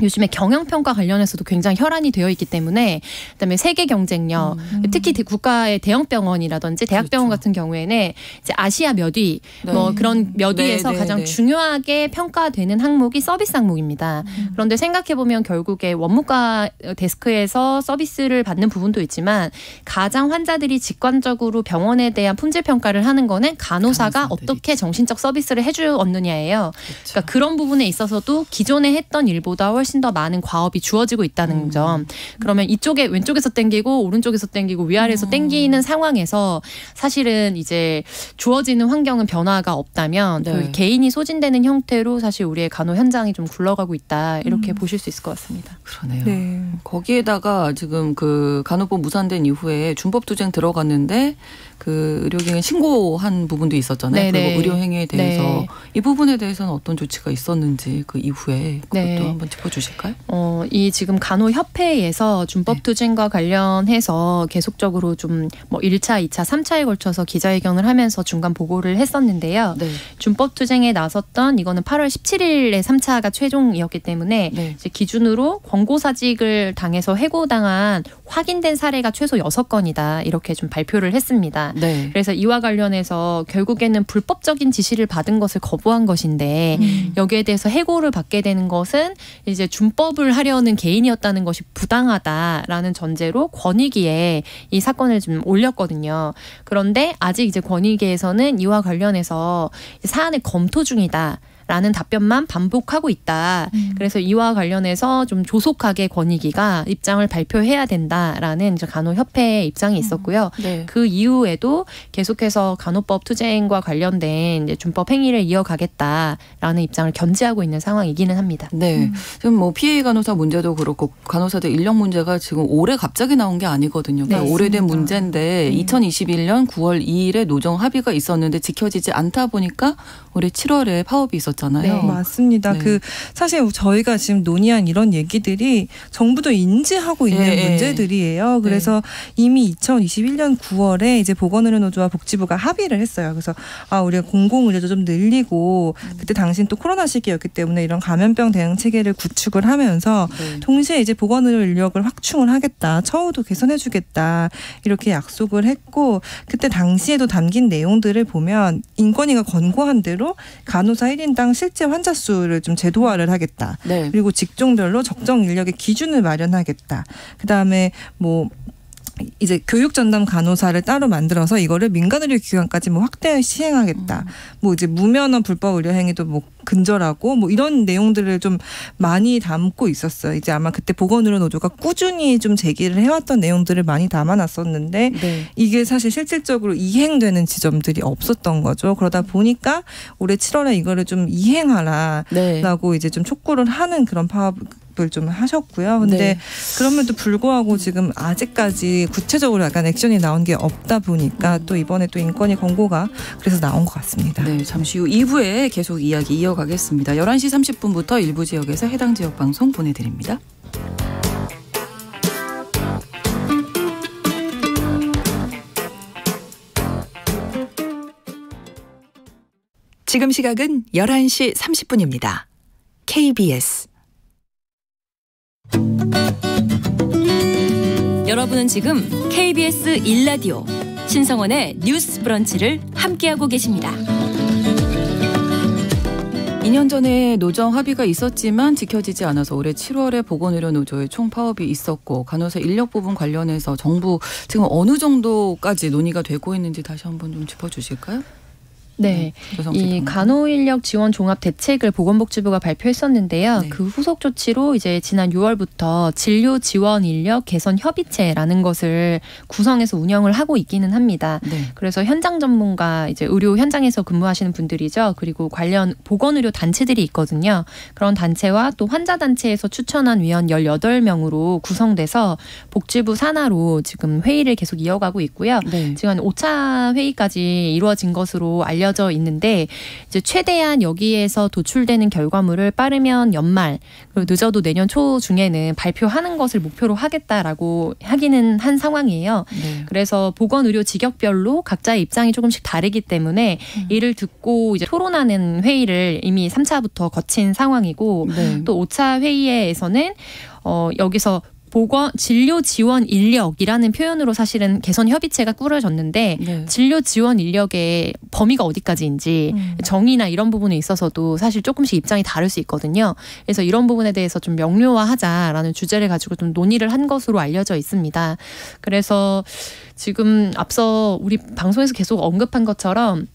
요즘에 경영평가 관련해서도 굉장히 혈안이 되어 있기 때문에 그다음에 세계 경쟁력 특히 국가의 대형 병원이라든지 대학병원 같은 경우에는 이제 아시아 몇 위 뭐 그런 몇 위에서 가장 중요하게 평가되는 항목이 서비스 항목입니다. 그런데 생각해 보면 결국에 원무과 데스크에서 서비스를 받는 부분도 있지만 가장 환자들이 직관적으로 병원에 대한 품질 평가를 하는 거는 간호사가 어떻게 정신적 서비스를 해주었느냐예요. 그러니까 그런 부분에 있어서도 기존에 했던 일보다 훨씬 더 많은 과업이 주어지고 있다는 점. 그러면 이쪽에 왼쪽에서 땡기고 오른쪽에서 땡기고 위아래에서 땡기는 상황에서 사실은 이제 주어지는 환경은 변화가 없다면 그 개인이 소진되는 형태로 사실 우리의 간호 현장이 좀 굴러가고 있다. 이렇게 보실 수 있을 것 같습니다. 그러네요. 거기에다가 지금 그 간호법 무산된 이후에 준법투쟁 들어갔는데 그 의료기관 신고한 부분도 있었잖아요. 그리고 의료행위에 대해서 이 부분에 대해서는 어떤 조치가 있었는지 그 이후에 그것도 한번 짚어주실까요? 이 지금 간호협회에서 준법투쟁과 관련해서 계속적으로 좀 뭐 1차, 2차, 3차에 걸쳐서 기자회견을 하면서 중간 보고를 했었는데요. 준법투쟁에 나섰던 이거는 8월 17일에 3차가 최종이었기 때문에 이제 기준으로 권고사직을 당해서 해고당한 확인된 사례가 최소 6건이다. 이렇게 좀 발표를 했습니다. 그래서 이와 관련해서 결국에는 불법적인 지시를 받은 것을 거부한 것인데 여기에 대해서 해고를 받게 되는 것은 이제 준법을 하려는 개인이었다는 것이 부당하다라는 전제로 권익위에 이 사건을 좀 올렸거든요. 그런데 아직 이제 권익위에서는 이와 관련해서 사안을 검토 중이다. 라는 답변만 반복하고 있다. 그래서 이와 관련해서 좀 조속하게 권익위가 입장을 발표해야 된다라는 이제 간호협회의 입장이 있었고요. 그 이후에도 계속해서 간호법 투쟁과 관련된 이제 준법 행위를 이어가겠다라는 입장을 견지하고 있는 상황이기는 합니다. 지금 뭐 피해 간호사 문제도 그렇고 간호사들 인력 문제가 지금 올해 갑자기 나온 게 아니거든요. 그러니까 오래된 문제인데 2021년 9월 2일에 노정 합의가 있었는데 지켜지지 않다 보니까 올해 7월에 파업이 있었잖아요. 맞습니다. 그 사실 저희가 지금 논의한 이런 얘기들이 정부도 인지하고 있는 문제들이에요. 그래서 이미 2021년 9월에 이제 보건의료노조와 복지부가 합의를 했어요. 그래서 우리가 공공의료도 좀 늘리고 그때 당시는 또 코로나 시기였기 때문에 이런 감염병 대응 체계를 구축을 하면서 동시에 이제 보건의료 인력을 확충을 하겠다. 처우도 개선해주겠다. 이렇게 약속을 했고 그때 당시에도 담긴 내용들을 보면 인권위가 권고한 대로 간호사 1인당 실제 환자 수를 좀 제도화를 하겠다. 그리고 직종별로 적정 인력의 기준을 마련하겠다. 그다음에 뭐 이제 교육 전담 간호사를 따로 만들어서 이거를 민간의료기관까지 뭐 확대 시행하겠다. 뭐 이제 무면허 불법 의료 행위도 뭐 근절하고 뭐 이런 내용들을 좀 많이 담고 있었어요. 이제 아마 그때 보건의료노조가 꾸준히 좀 제기를 해왔던 내용들을 많이 담아놨었는데 네. 이게 사실 실질적으로 이행되는 지점들이 없었던 거죠. 그러다 보니까 올해 7월에 이거를 좀 이행하라라고 네. 이제 좀 촉구를 하는 그런 파업을 좀 하셨고요. 근데 네. 그럼에도 불구하고 지금 아직까지 구체적으로 약간 액션이 나온 게 없다 보니까 또 이번에 또 인권위 권고가 그래서 나온 것 같습니다. 네, 잠시 후 2부에 계속 이야기 이어가겠습니다. 11시 30분부터 일부 지역에서 해당 지역 방송 보내드립니다. 지금 시각은 11시 30분입니다. KBS 여러분은 지금 KBS 1라디오 신성원의 뉴스 브런치를 함께하고 계십니다. 2년 전에 노정 합의가 있었지만 지켜지지 않아서 올해 7월에 보건의료노조의 총파업이 있었고 간호사 인력 부분 관련해서 정부 지금 어느 정도까지 논의가 되고 있는지 다시 한번 좀 짚어주실까요? 네, 이 간호인력 지원 종합 대책을 보건복지부가 발표했었는데요. 네. 그 후속 조치로 이제 지난 6월부터 진료 지원 인력 개선 협의체라는 것을 구성해서 운영을 하고 있기는 합니다. 네. 그래서 현장 전문가, 이제 의료 현장에서 근무하시는 분들이죠. 그리고 관련 보건의료 단체들이 있거든요. 그런 단체와 또 환자 단체에서 추천한 위원 18명으로 구성돼서 복지부 산하로 지금 회의를 계속 이어가고 있고요. 네. 지금 한 5차 회의까지 이루어진 것으로 알려져 있는데 이제 최대한 여기에서 도출되는 결과물을 빠르면 연말 그리고 늦어도 내년 초 중에는 발표하는 것을 목표로 하겠다라고 하기는 한 상황이에요. 네. 그래서 보건의료 직역별로 각자의 입장이 조금씩 다르기 때문에 이를 듣고 이제 토론하는 회의를 이미 3차부터 거친 상황이고 네. 또 5차 회의에서는 여기서 진료 지원 인력이라는 표현으로 사실은 개선 협의체가 꾸려졌는데 네. 진료 지원 인력의 범위가 어디까지인지 정의나 이런 부분에 있어서도 사실 조금씩 입장이 다를 수 있거든요. 그래서 이런 부분에 대해서 좀 명료화하자라는 주제를 가지고 좀 논의를 한 것으로 알려져 있습니다. 그래서 지금 앞서 우리 방송에서 계속 언급한 것처럼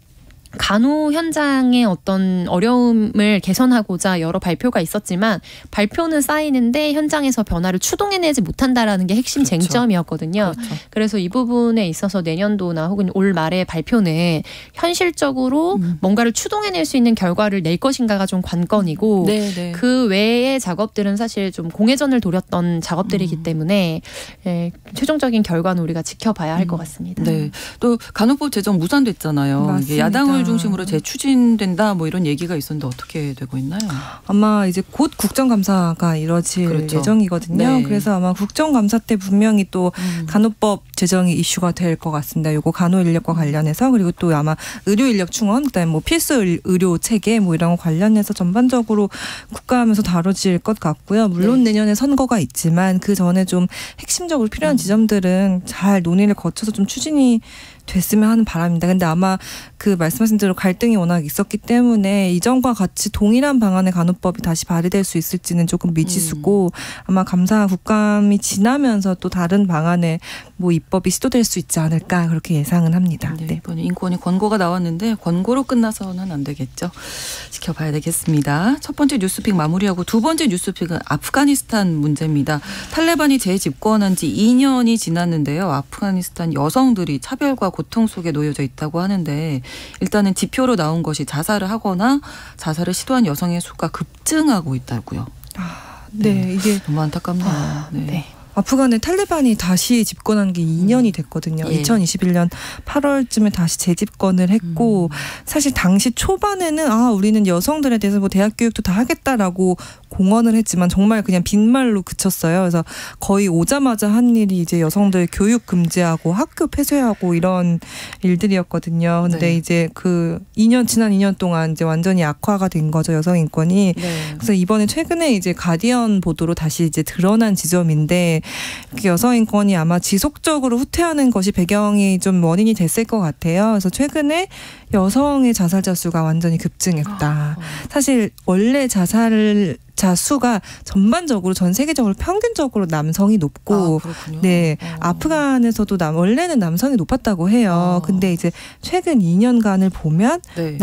간호 현장의 어떤 어려움을 개선하고자 여러 발표가 있었지만 발표는 쌓이는데 현장에서 변화를 추동해내지 못한다라는 게 핵심 그렇죠. 쟁점이었거든요. 그렇죠. 그래서 이 부분에 있어서 내년도나 혹은 올 말의 발표는 현실적으로 뭔가를 추동해낼 수 있는 결과를 낼 것인가가 좀 관건이고 네, 네. 그 외의 작업들은 사실 좀 공회전을 돌렸던 작업들이기 때문에 최종적인 결과는 우리가 지켜봐야 할 것 같습니다. 네. 또 간호법 제정 무산됐잖아요. 이게 맞습니다. 야당을 중심으로 재추진된다 뭐 이런 얘기가 있었는데 어떻게 되고 있나요? 아마 이제 곧 국정감사가 이뤄질 그렇죠. 예정이거든요. 네. 그래서 아마 국정감사 때 분명히 또 간호법 제정이 이슈가 될 것 같습니다. 요거 간호 인력과 관련해서 그리고 또 아마 의료 인력 충원, 그다음에 뭐 필수 의료 체계 뭐 이런 거 관련해서 전반적으로 국감에서 다뤄질 것 같고요. 물론 네. 내년에 선거가 있지만 그 전에 좀 핵심적으로 필요한 지점들은 잘 논의를 거쳐서 좀 추진이 됐으면 하는 바람입니다. 근데 아마 그 말씀하신 대로 갈등이 워낙 있었기 때문에 이전과 같이 동일한 방안의 간호법이 다시 발의될 수 있을지는 조금 미지수고 아마 감사 국감이 지나면서 또 다른 방안의 뭐 입법이 시도될 수 있지 않을까 그렇게 예상은 합니다. 네, 네. 이번에 인권위 권고가 나왔는데 권고로 끝나서는 안 되겠죠. 지켜봐야 되겠습니다. 첫 번째 뉴스픽 마무리하고 두 번째 뉴스픽은 아프가니스탄 문제입니다. 탈레반이 재집권한 지 2년이 지났는데요. 아프가니스탄 여성들이 차별과 고통 속에 놓여져 있다고 하는데 일단은 지표로 나온 것이 자살을 하거나 자살을 시도한 여성의 수가 급증하고 있다고요. 네, 이게 너무 안타깝네요. 네. 아프간에 탈레반이 다시 집권한 게 2년이 됐거든요. 예. 2021년 8월쯤에 다시 재집권을 했고 사실 당시 초반에는 우리는 여성들에 대해서 뭐 대학 교육도 다 하겠다라고 공언을 했지만 정말 그냥 빈말로 그쳤어요. 그래서 거의 오자마자 한 일이 이제 여성들 교육 금지하고 학교 폐쇄하고 이런 일들이었거든요. 근데 네. 이제 그 지난 2년 동안 이제 완전히 악화가 된 거죠. 여성 인권이. 네. 그래서 이번에 최근에 이제 가디언 보도로 다시 이제 드러난 지점인데 여성 인권이 아마 지속적으로 후퇴하는 것이 배경이 좀 원인이 됐을 것 같아요. 그래서 최근에 여성의 자살자 수가 완전히 급증했다. 사실 원래 자살을 자살자 수가 전반적으로 전 세계적으로 평균적으로 남성이 높고 네 아프간에서도 원래는 남성이 높았다고 해요. 근데 이제 최근 2년간을 보면 네.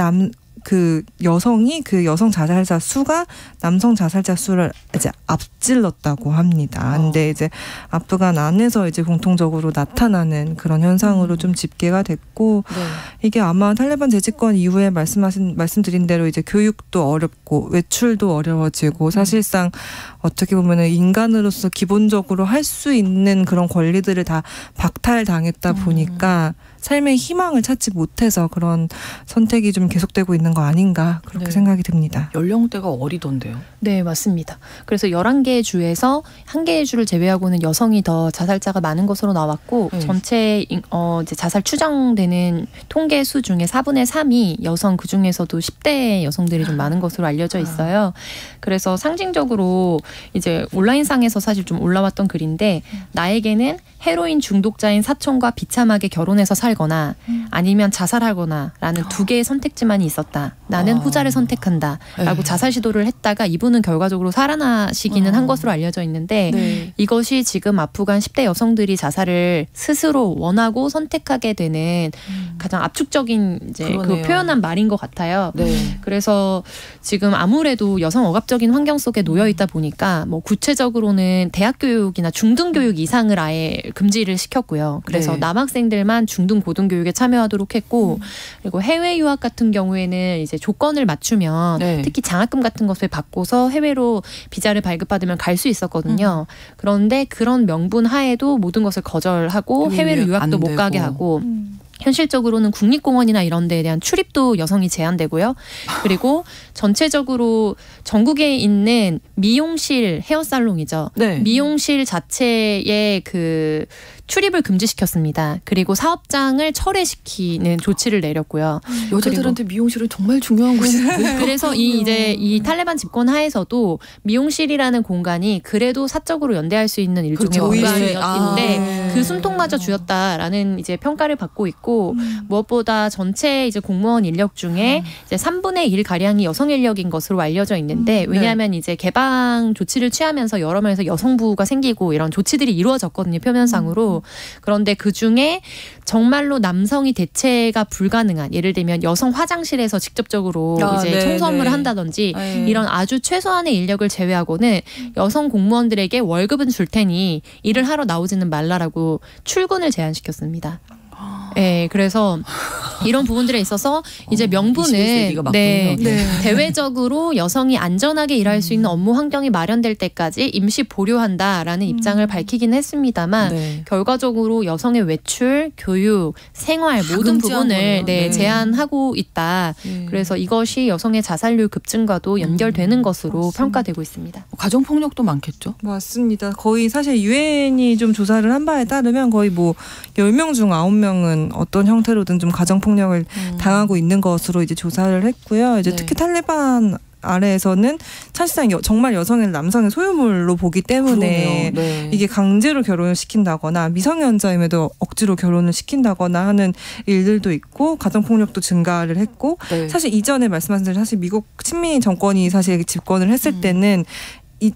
그 여성이 그 여성 자살자 수가 남성 자살자 수를 이제 앞질렀다고 합니다. 근데 이제 아프간 안에서 이제 공통적으로 나타나는 그런 현상으로 좀 집계가 됐고 네. 이게 아마 탈레반 재집권 이후에 말씀드린 대로 이제 교육도 어렵고 외출도 어려워지고 사실상 어떻게 보면은 인간으로서 기본적으로 할 수 있는 그런 권리들을 다 박탈당했다 보니까 삶의 희망을 찾지 못해서 그런 선택이 좀 계속되고 있는 거 아닌가 그렇게 생각이 듭니다. 연령대가 어리던데요? 네, 맞습니다. 그래서 11개의 주에서 1개의 주를 제외하고는 여성이 더 자살자가 많은 것으로 나왔고 전체 이제 자살 추정되는 통계 수 중에 4분의 3이 여성 그중에서도 10대 여성들이 좀 많은 것으로 알려져 있어요. 그래서 상징적으로 이제 온라인상에서 사실 좀 올라왔던 글인데 나에게는 헤로인 중독자인 사촌과 비참하게 결혼해서 살거나 아니면 자살하거나 라는 두 개의 선택지만이 있었다. 나는 후자를 선택한다. 라고 자살 시도를 했다가 이분은 결과적으로 살아나시기는 한 것으로 알려져 있는데 이것이 지금 아프간 10대 여성들이 자살을 스스로 원하고 선택하게 되는 가장 압축적인 이제 그 표현한 말인 것 같아요. 그래서 지금 아무래도 여성 억압적인 환경 속에 놓여 있다 보니까 뭐 구체적으로는 대학 교육이나 중등 교육 이상을 아예 금지를 시켰고요. 그래서 남학생들만 중등 고등교육에 참여하도록 했고 그리고 해외 유학 같은 경우에는 이제 조건을 맞추면 특히 장학금 같은 것을 받고서 해외로 비자를 발급받으면 갈 수 있었거든요. 그런데 그런 명분 하에도 모든 것을 거절하고 해외로 유학도 못 가게 하고 현실적으로는 국립공원이나 이런 데에 대한 출입도 여성이 제한되고요. 그리고 전체적으로 전국에 있는 미용실, 헤어살롱이죠. 미용실 자체의 그 출입을 금지시켰습니다. 그리고 사업장을 철회시키는 조치를 내렸고요. 여자들한테 미용실은 정말 중요한 곳인데. 그래서 이 탈레반 집권 하에서도 미용실이라는 공간이 그래도 사적으로 연대할 수 있는 일종의 공간이었는데 그 숨통마저 쥐었다라는 이제 평가를 받고 있고 무엇보다 전체 이제 공무원 인력 중에 이제 3분의 1 가량이 여성 인력인 것으로 알려져 있는데 왜냐하면 이제 개방 조치를 취하면서 여러 면에서 여성부가 생기고 이런 조치들이 이루어졌거든요. 표면상으로. 그런데 그중에 정말로 남성이 대체가 불가능한 예를 들면 여성 화장실에서 직접적으로 이제 청소 업무를 한다든지 이런 아주 최소한의 인력을 제외하고는 여성 공무원들에게 월급은 줄 테니 일을 하러 나오지는 말라라고 출근을 제한시켰습니다. 네, 그래서 이런 부분들에 있어서 이제 명분은 대외적으로 여성이 안전하게 일할 수 있는 업무 환경이 마련될 때까지 임시 보류한다라는 입장을 밝히긴 했습니다만 결과적으로 여성의 외출, 교육, 생활 모든 부분을 제한하고 있다. 그래서 이것이 여성의 자살률 급증과도 연결되는 것으로 평가되고 있습니다. 가정폭력도 많겠죠? 맞습니다. 거의 사실 유엔이 좀 조사를 한 바에 따르면 거의 뭐 10명 중 9명은 어떤 형태로든 좀 가정폭력을 당하고 있는 것으로 이제 조사를 했고요. 이제 특히 탈레반 아래에서는 사실상 정말 여성을 남성의 소유물로 보기 때문에 이게 강제로 결혼을 시킨다거나 미성년자임에도 억지로 결혼을 시킨다거나 하는 일들도 있고 가정폭력도 증가를 했고 사실 이전에 말씀하신 대로 사실 미국 친미 정권이 사실 집권을 했을 때는 이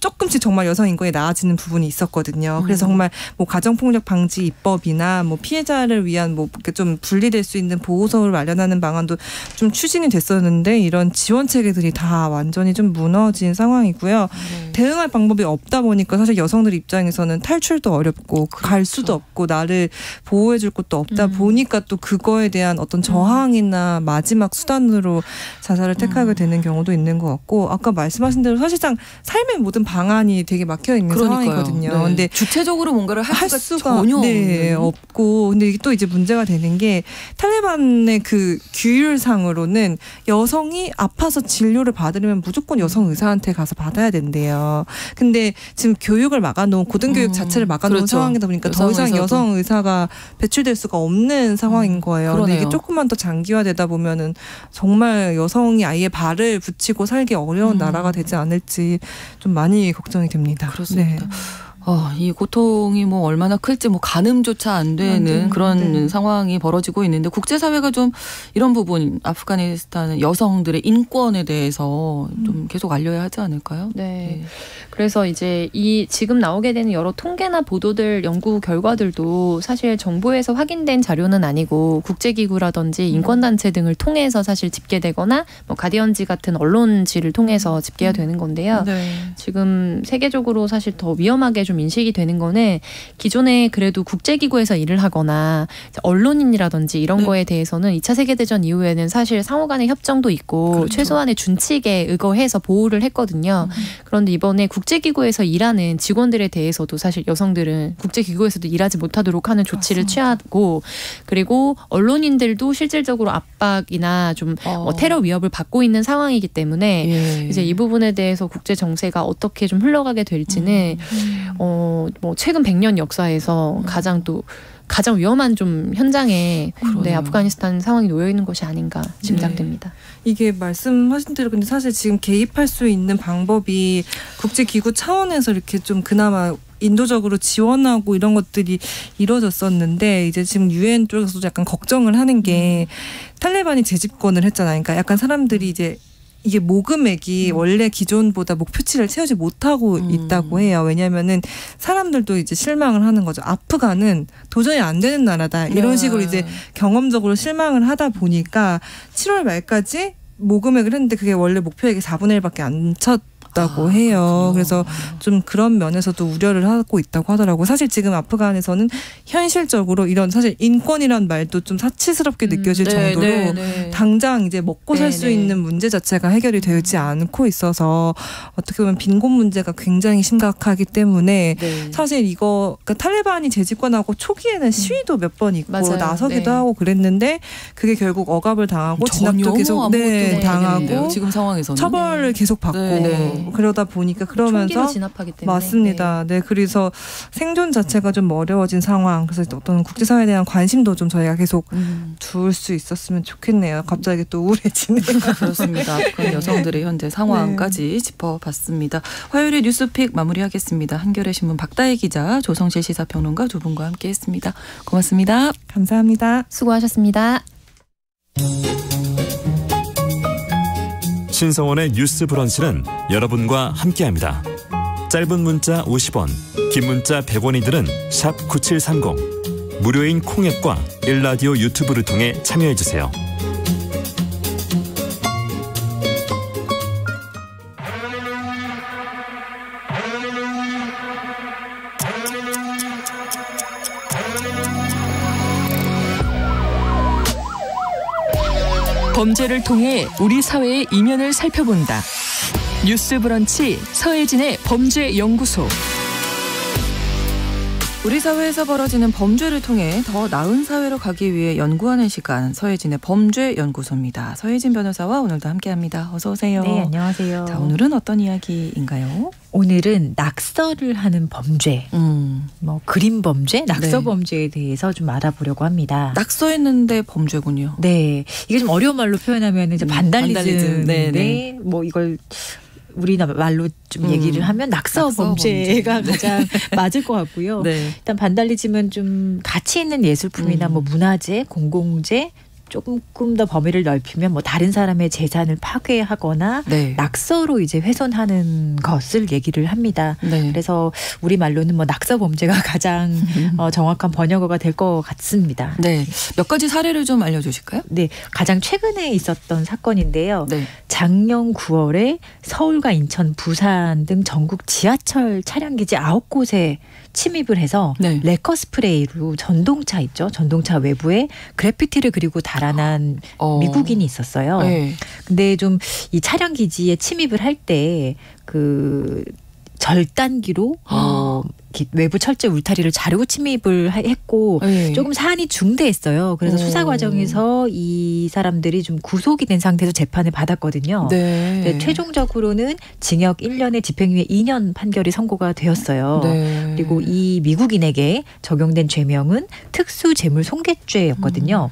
조금씩 정말 여성 인권이 나아지는 부분이 있었거든요. 그래서 정말 뭐 가정폭력 방지 입법이나 뭐 피해자를 위한 뭐 좀 분리될 수 있는 보호소를 마련하는 방안도 좀 추진이 됐었는데 이런 지원 체계들이 다 완전히 좀 무너진 상황이고요. 대응할 방법이 없다 보니까 사실 여성들 입장에서는 탈출도 어렵고 갈 수도 없고 나를 보호해줄 곳도 없다 보니까 또 그거에 대한 어떤 저항이나 마지막 수단으로 자살을 택하게 되는 경우도 있는 것 같고 아까 말씀하신 대로 사실상 삶의 모든 방안이 되게 막혀 있는 상황이거든요. 근데 주체적으로 뭔가를 할 수가 전혀 없고, 근데 이게 또 이제 문제가 되는 게 탈레반의 그 규율상으로는 여성이 아파서 진료를 받으려면 무조건 여성 의사한테 가서 받아야 된대요. 근데 지금 교육을 막아놓은 고등교육 자체를 막아놓은 상황이다 보니까 더 이상 여성 의사가 배출될 수가 없는 상황인 거예요. 근데 이게 조금만 더 장기화되다 보면은 정말 여성이 아예 발을 붙이고 살기 어려운 나라가 되지 않을지 좀 많이 걱정이 됩니다. 그렇습니다. 이 고통이 뭐 얼마나 클지 뭐 가늠조차 안 되는 그런 상황이 벌어지고 있는데 국제사회가 좀 이런 부분 아프가니스탄 여성들의 인권에 대해서 좀 계속 알려야 하지 않을까요? 네. 그래서 이제 이 지금 나오게 되는 여러 통계나 보도들 연구 결과들도 사실 정부에서 확인된 자료는 아니고 국제기구라든지 인권단체 등을 통해서 사실 집계되거나 뭐 가디언지 같은 언론지를 통해서 집계가 되는 건데요. 네. 지금 세계적으로 사실 더 위험하게 좀 인식이 되는 거는 기존에 그래도 국제기구에서 일을 하거나 언론인이라든지 이런 거에 대해서는 2차 세계대전 이후에는 사실 상호 간의 협정도 있고 그렇죠. 최소한의 준칙에 의거해서 보호를 했거든요. 그런데 이번에 국제기구에서 일하는 직원들에 대해서도 사실 여성들은 국제기구에서도 일하지 못하도록 하는 조치를 맞습니다. 취하고 그리고 언론인들도 실질적으로 압박이나 좀 뭐 테러 위협을 받고 있는 상황이기 때문에 이제 이 부분에 대해서 국제 정세가 어떻게 좀 흘러가게 될지는 뭐 최근 100년 역사에서 가장 위험한 좀 현장에 네, 아프가니스탄 상황이 놓여 있는 것이 아닌가 짐작됩니다. 이게 말씀하신 대로 근데 사실 지금 개입할 수 있는 방법이 국제기구 차원에서 이렇게 좀 그나마 인도적으로 지원하고 이런 것들이 이루어졌었는데 이제 지금 유엔 쪽에서도 약간 걱정을 하는 게 탈레반이 재집권을 했잖아요. 그러니까 약간 사람들이 이제 이게 모금액이 원래 기존보다 목표치를 채우지 못하고 있다고 해요. 왜냐하면은 사람들도 이제 실망을 하는 거죠. 아프간은 도저히 안 되는 나라다. 이런 식으로 이제 경험적으로 실망을 하다 보니까 7월 말까지 모금액을 했는데 그게 원래 목표액의 4분의 1밖에 안 쳤다고 해요. 그래서 좀 그런 면에서도 우려를 하고 있다고 하더라고요. 사실 지금 아프간에서는 현실적으로 이런 사실 인권이란 말도 좀 사치스럽게 느껴질 정도로 당장 이제 먹고 살 수 있는 문제 자체가 해결이 되지 않고 있어서 어떻게 보면 빈곤 문제가 굉장히 심각하기 때문에 사실 이거 그러니까 탈레반이 재집권하고 초기에는 시위도 몇 번 있고 맞아요. 나서기도 하고 그랬는데 그게 결국 억압을 당하고 진압도 계속 당하고 지금 상황에서는 처벌을 계속 받고 그러다 보니까 그러면서 총기로 진압하기 때문에 맞습니다. 네, 그래서 생존 자체가 좀 어려워진 상황. 그래서 어떤 국제사회에 대한 관심도 좀 저희가 계속 둘 수 있었으면 좋겠네요. 갑자기 또 우울해지네요. 그렇습니다. 아프간 여성들의 현재 상황까지 짚어봤습니다. 화요일에 뉴스픽 마무리하겠습니다. 한겨레 신문 박다혜 기자, 조성실 시사평론가 두 분과 함께했습니다. 고맙습니다. 감사합니다. 수고하셨습니다. 신성원의 뉴스 브런치는 여러분과 함께합니다. 짧은 문자 50원, 긴 문자 100원이들은 샵 9730. 무료인 콩앱과 일라디오 유튜브를 통해 참여해주세요. 범죄를 통해 우리 사회의 이면을 살펴본다. 뉴스 브런치 서혜진의 범죄연구소. 우리 사회에서 벌어지는 범죄를 통해 더 나은 사회로 가기 위해 연구하는 시간, 서혜진의 범죄연구소입니다. 서혜진 변호사와 오늘도 함께합니다. 어서 오세요. 네, 안녕하세요. 자, 오늘은 어떤 이야기인가요? 오늘은 낙서를 하는 범죄, 뭐 그림 범죄, 낙서 범죄에 대해서 좀 알아보려고 합니다. 낙서했는데 범죄군요. 네, 이게 좀 어려운 말로 표현하면 이제 반달리즘. 네. 뭐 이걸 우리나라 말로 좀 얘기를 하면 낙서 범죄가 가장 맞을 것 같고요. 일단 반달리즘은 좀 가치 있는 예술품이나 뭐 문화재, 공공재 조금 더 범위를 넓히면 뭐 다른 사람의 재산을 파괴하거나 낙서로 이제 훼손하는 것을 얘기를 합니다. 그래서 우리 말로는 뭐 낙서 범죄가 가장 정확한 번역어가 될 것 같습니다. 네, 몇 가지 사례를 좀 알려주실까요? 네, 가장 최근에 있었던 사건인데요. 작년 9월에 서울과 인천, 부산 등 전국 지하철 차량기지 9곳에 침입을 해서 레커 스프레이로 전동차 있죠. 전동차 외부에 그래피티를 그리고 달아난 미국인이 있었어요. 근데 좀 이 차량 기지에 침입을 할 때 그 절단기로 외부 철제 울타리를 자르고 침입을 했고 조금 사안이 중대했어요. 그래서 수사 과정에서 이 사람들이 좀 구속이 된 상태에서 재판을 받았거든요. 네, 최종적으로는 징역 1년에 집행유예 2년 판결이 선고가 되었어요. 그리고 이 미국인에게 적용된 죄명은 특수재물손괴죄였거든요.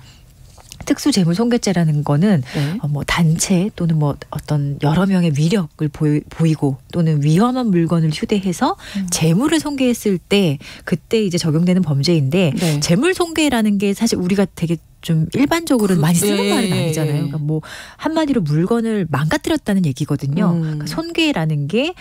특수재물손괴죄라는 거는 뭐 단체 또는 뭐 어떤 여러 명의 위력을 보이고 또는 위험한 물건을 휴대해서 재물을 손괴했을 때 그때 이제 적용되는 범죄인데 재물손괴라는 게 사실 우리가 되게 좀 일반적으로는 많이 쓰는 말은 아니잖아요. 그러니까 뭐 한마디로 물건을 망가뜨렸다는 얘기거든요. 그러니까 손괴라는 게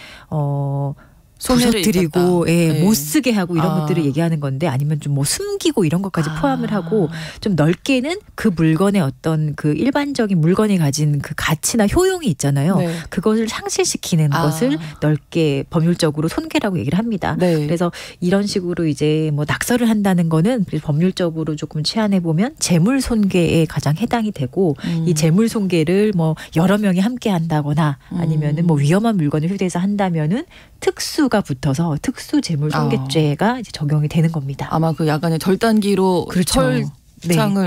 부서뜨리고 못 쓰게 하고 이런 것들을 얘기하는 건데 아니면 좀 뭐 숨기고 이런 것까지 포함을 하고 좀 넓게는 그 물건의 어떤 그 일반적인 물건이 가진 그 가치나 효용이 있잖아요. 그것을 상실시키는 것을 넓게 법률적으로 손괴라고 얘기를 합니다. 그래서 이런 식으로 이제 뭐 낙서를 한다는 거는 법률적으로 조금 치환해 보면 재물 손괴에 가장 해당이 되고 이 재물 손괴를 뭐 여러 명이 함께 한다거나 아니면은 뭐 위험한 물건을 휴대해서 한다면은 특수가 붙어서 특수재물손괴죄가 이제 적용이 되는 겁니다. 아마 그 약간의 절단기로 철창을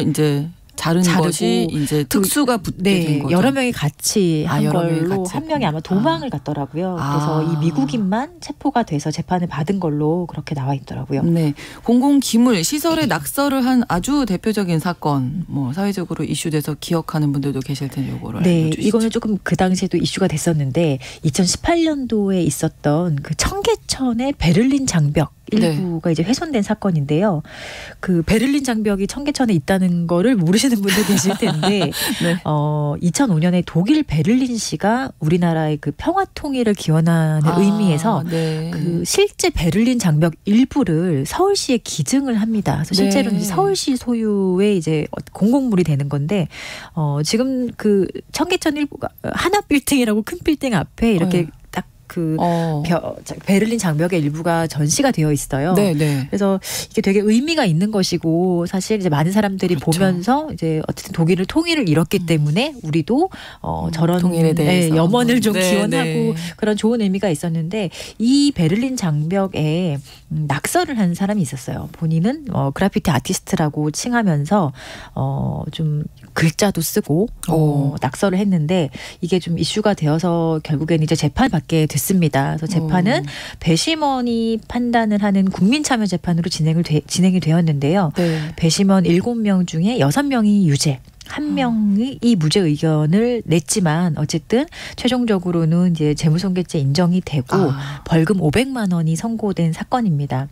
이제 자르는 것이 이제 특수가 붙게 된 거죠. 여러 명이 같이 한 걸로 한 명이 아마 도망을 갔더라고요. 그래서 이 미국인만 체포가 돼서 재판을 받은 걸로 그렇게 나와 있더라고요. 네, 공공기물 시설에 낙서를 한 아주 대표적인 사건, 뭐 사회적으로 이슈돼서 기억하는 분들도 계실 텐데 요거를 알려주시죠. 이거는 조금 그 당시에도 이슈가 됐었는데 2018년도에 있었던 그 청계천의 베를린 장벽 일부가 이제 훼손된 사건인데요. 그 베를린 장벽이 청계천에 있다는 거를 모르시는 분들 계실 텐데 2005년에 독일 베를린시가 우리나라의 그 평화 통일을 기원하는 의미에서 그 실제 베를린 장벽 일부를 서울시에 기증을 합니다. 그래서 실제로 이제 서울시 소유의 이제 공공물이 되는 건데 지금 그 청계천 일부가 하나 빌딩이라고 큰 빌딩 앞에 이렇게 그 베를린 장벽의 일부가 전시가 되어 있어요. 그래서 이게 되게 의미가 있는 것이고 사실 이제 많은 사람들이 보면서 이제 어쨌든 독일을 통일을 이뤘기 때문에 우리도 저런 통일에 대해서 염원을 좀 기원하고 그런 좋은 의미가 있었는데 이 베를린 장벽에 낙서를 한 사람이 있었어요. 본인은 그래피티 아티스트라고 칭하면서 좀 글자도 쓰고 낙서를 했는데 이게 좀 이슈가 되어서 결국에는 이제 재판 받게 됐습니다. 그래서 재판은 배심원이 판단을 하는 국민참여재판으로 진행이 되었는데요. 배심원 7명 중에 6명이 유죄. 1명이 이 무죄 의견을 냈지만 어쨌든 최종적으로는 이제 재물손괴죄 인정이 되고 벌금 500만 원이 선고된 사건입니다.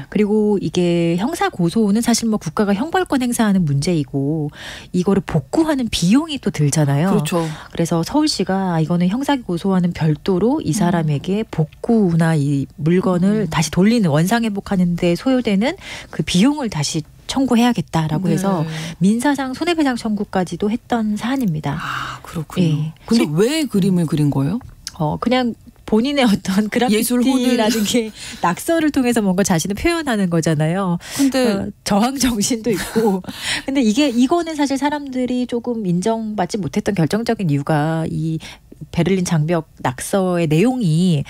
그리고 이게 형사 고소는 사실 뭐 국가가 형벌권 행사하는 문제이고 이거를 복구하는 비용이 또 들잖아요. 그래서 서울시가 이거는 형사 고소와는 별도로 이 사람에게 복구나 이 물건을 다시 돌리는 원상회복하는 데 소요되는 그 비용을 다시 청구해야겠다라고 해서 민사상 손해배상 청구까지도 했던 사안입니다. 그렇군요. 근데 왜 그림을 그린 거예요? 그냥 본인의 어떤 그래피티라는 게 낙서를 통해서 뭔가 자신을 표현하는 거잖아요. 근데 저항 정신도 있고. 근데 이거는 사실 사람들이 조금 인정받지 못했던 결정적인 이유가 이 베를린 장벽 낙서의 내용이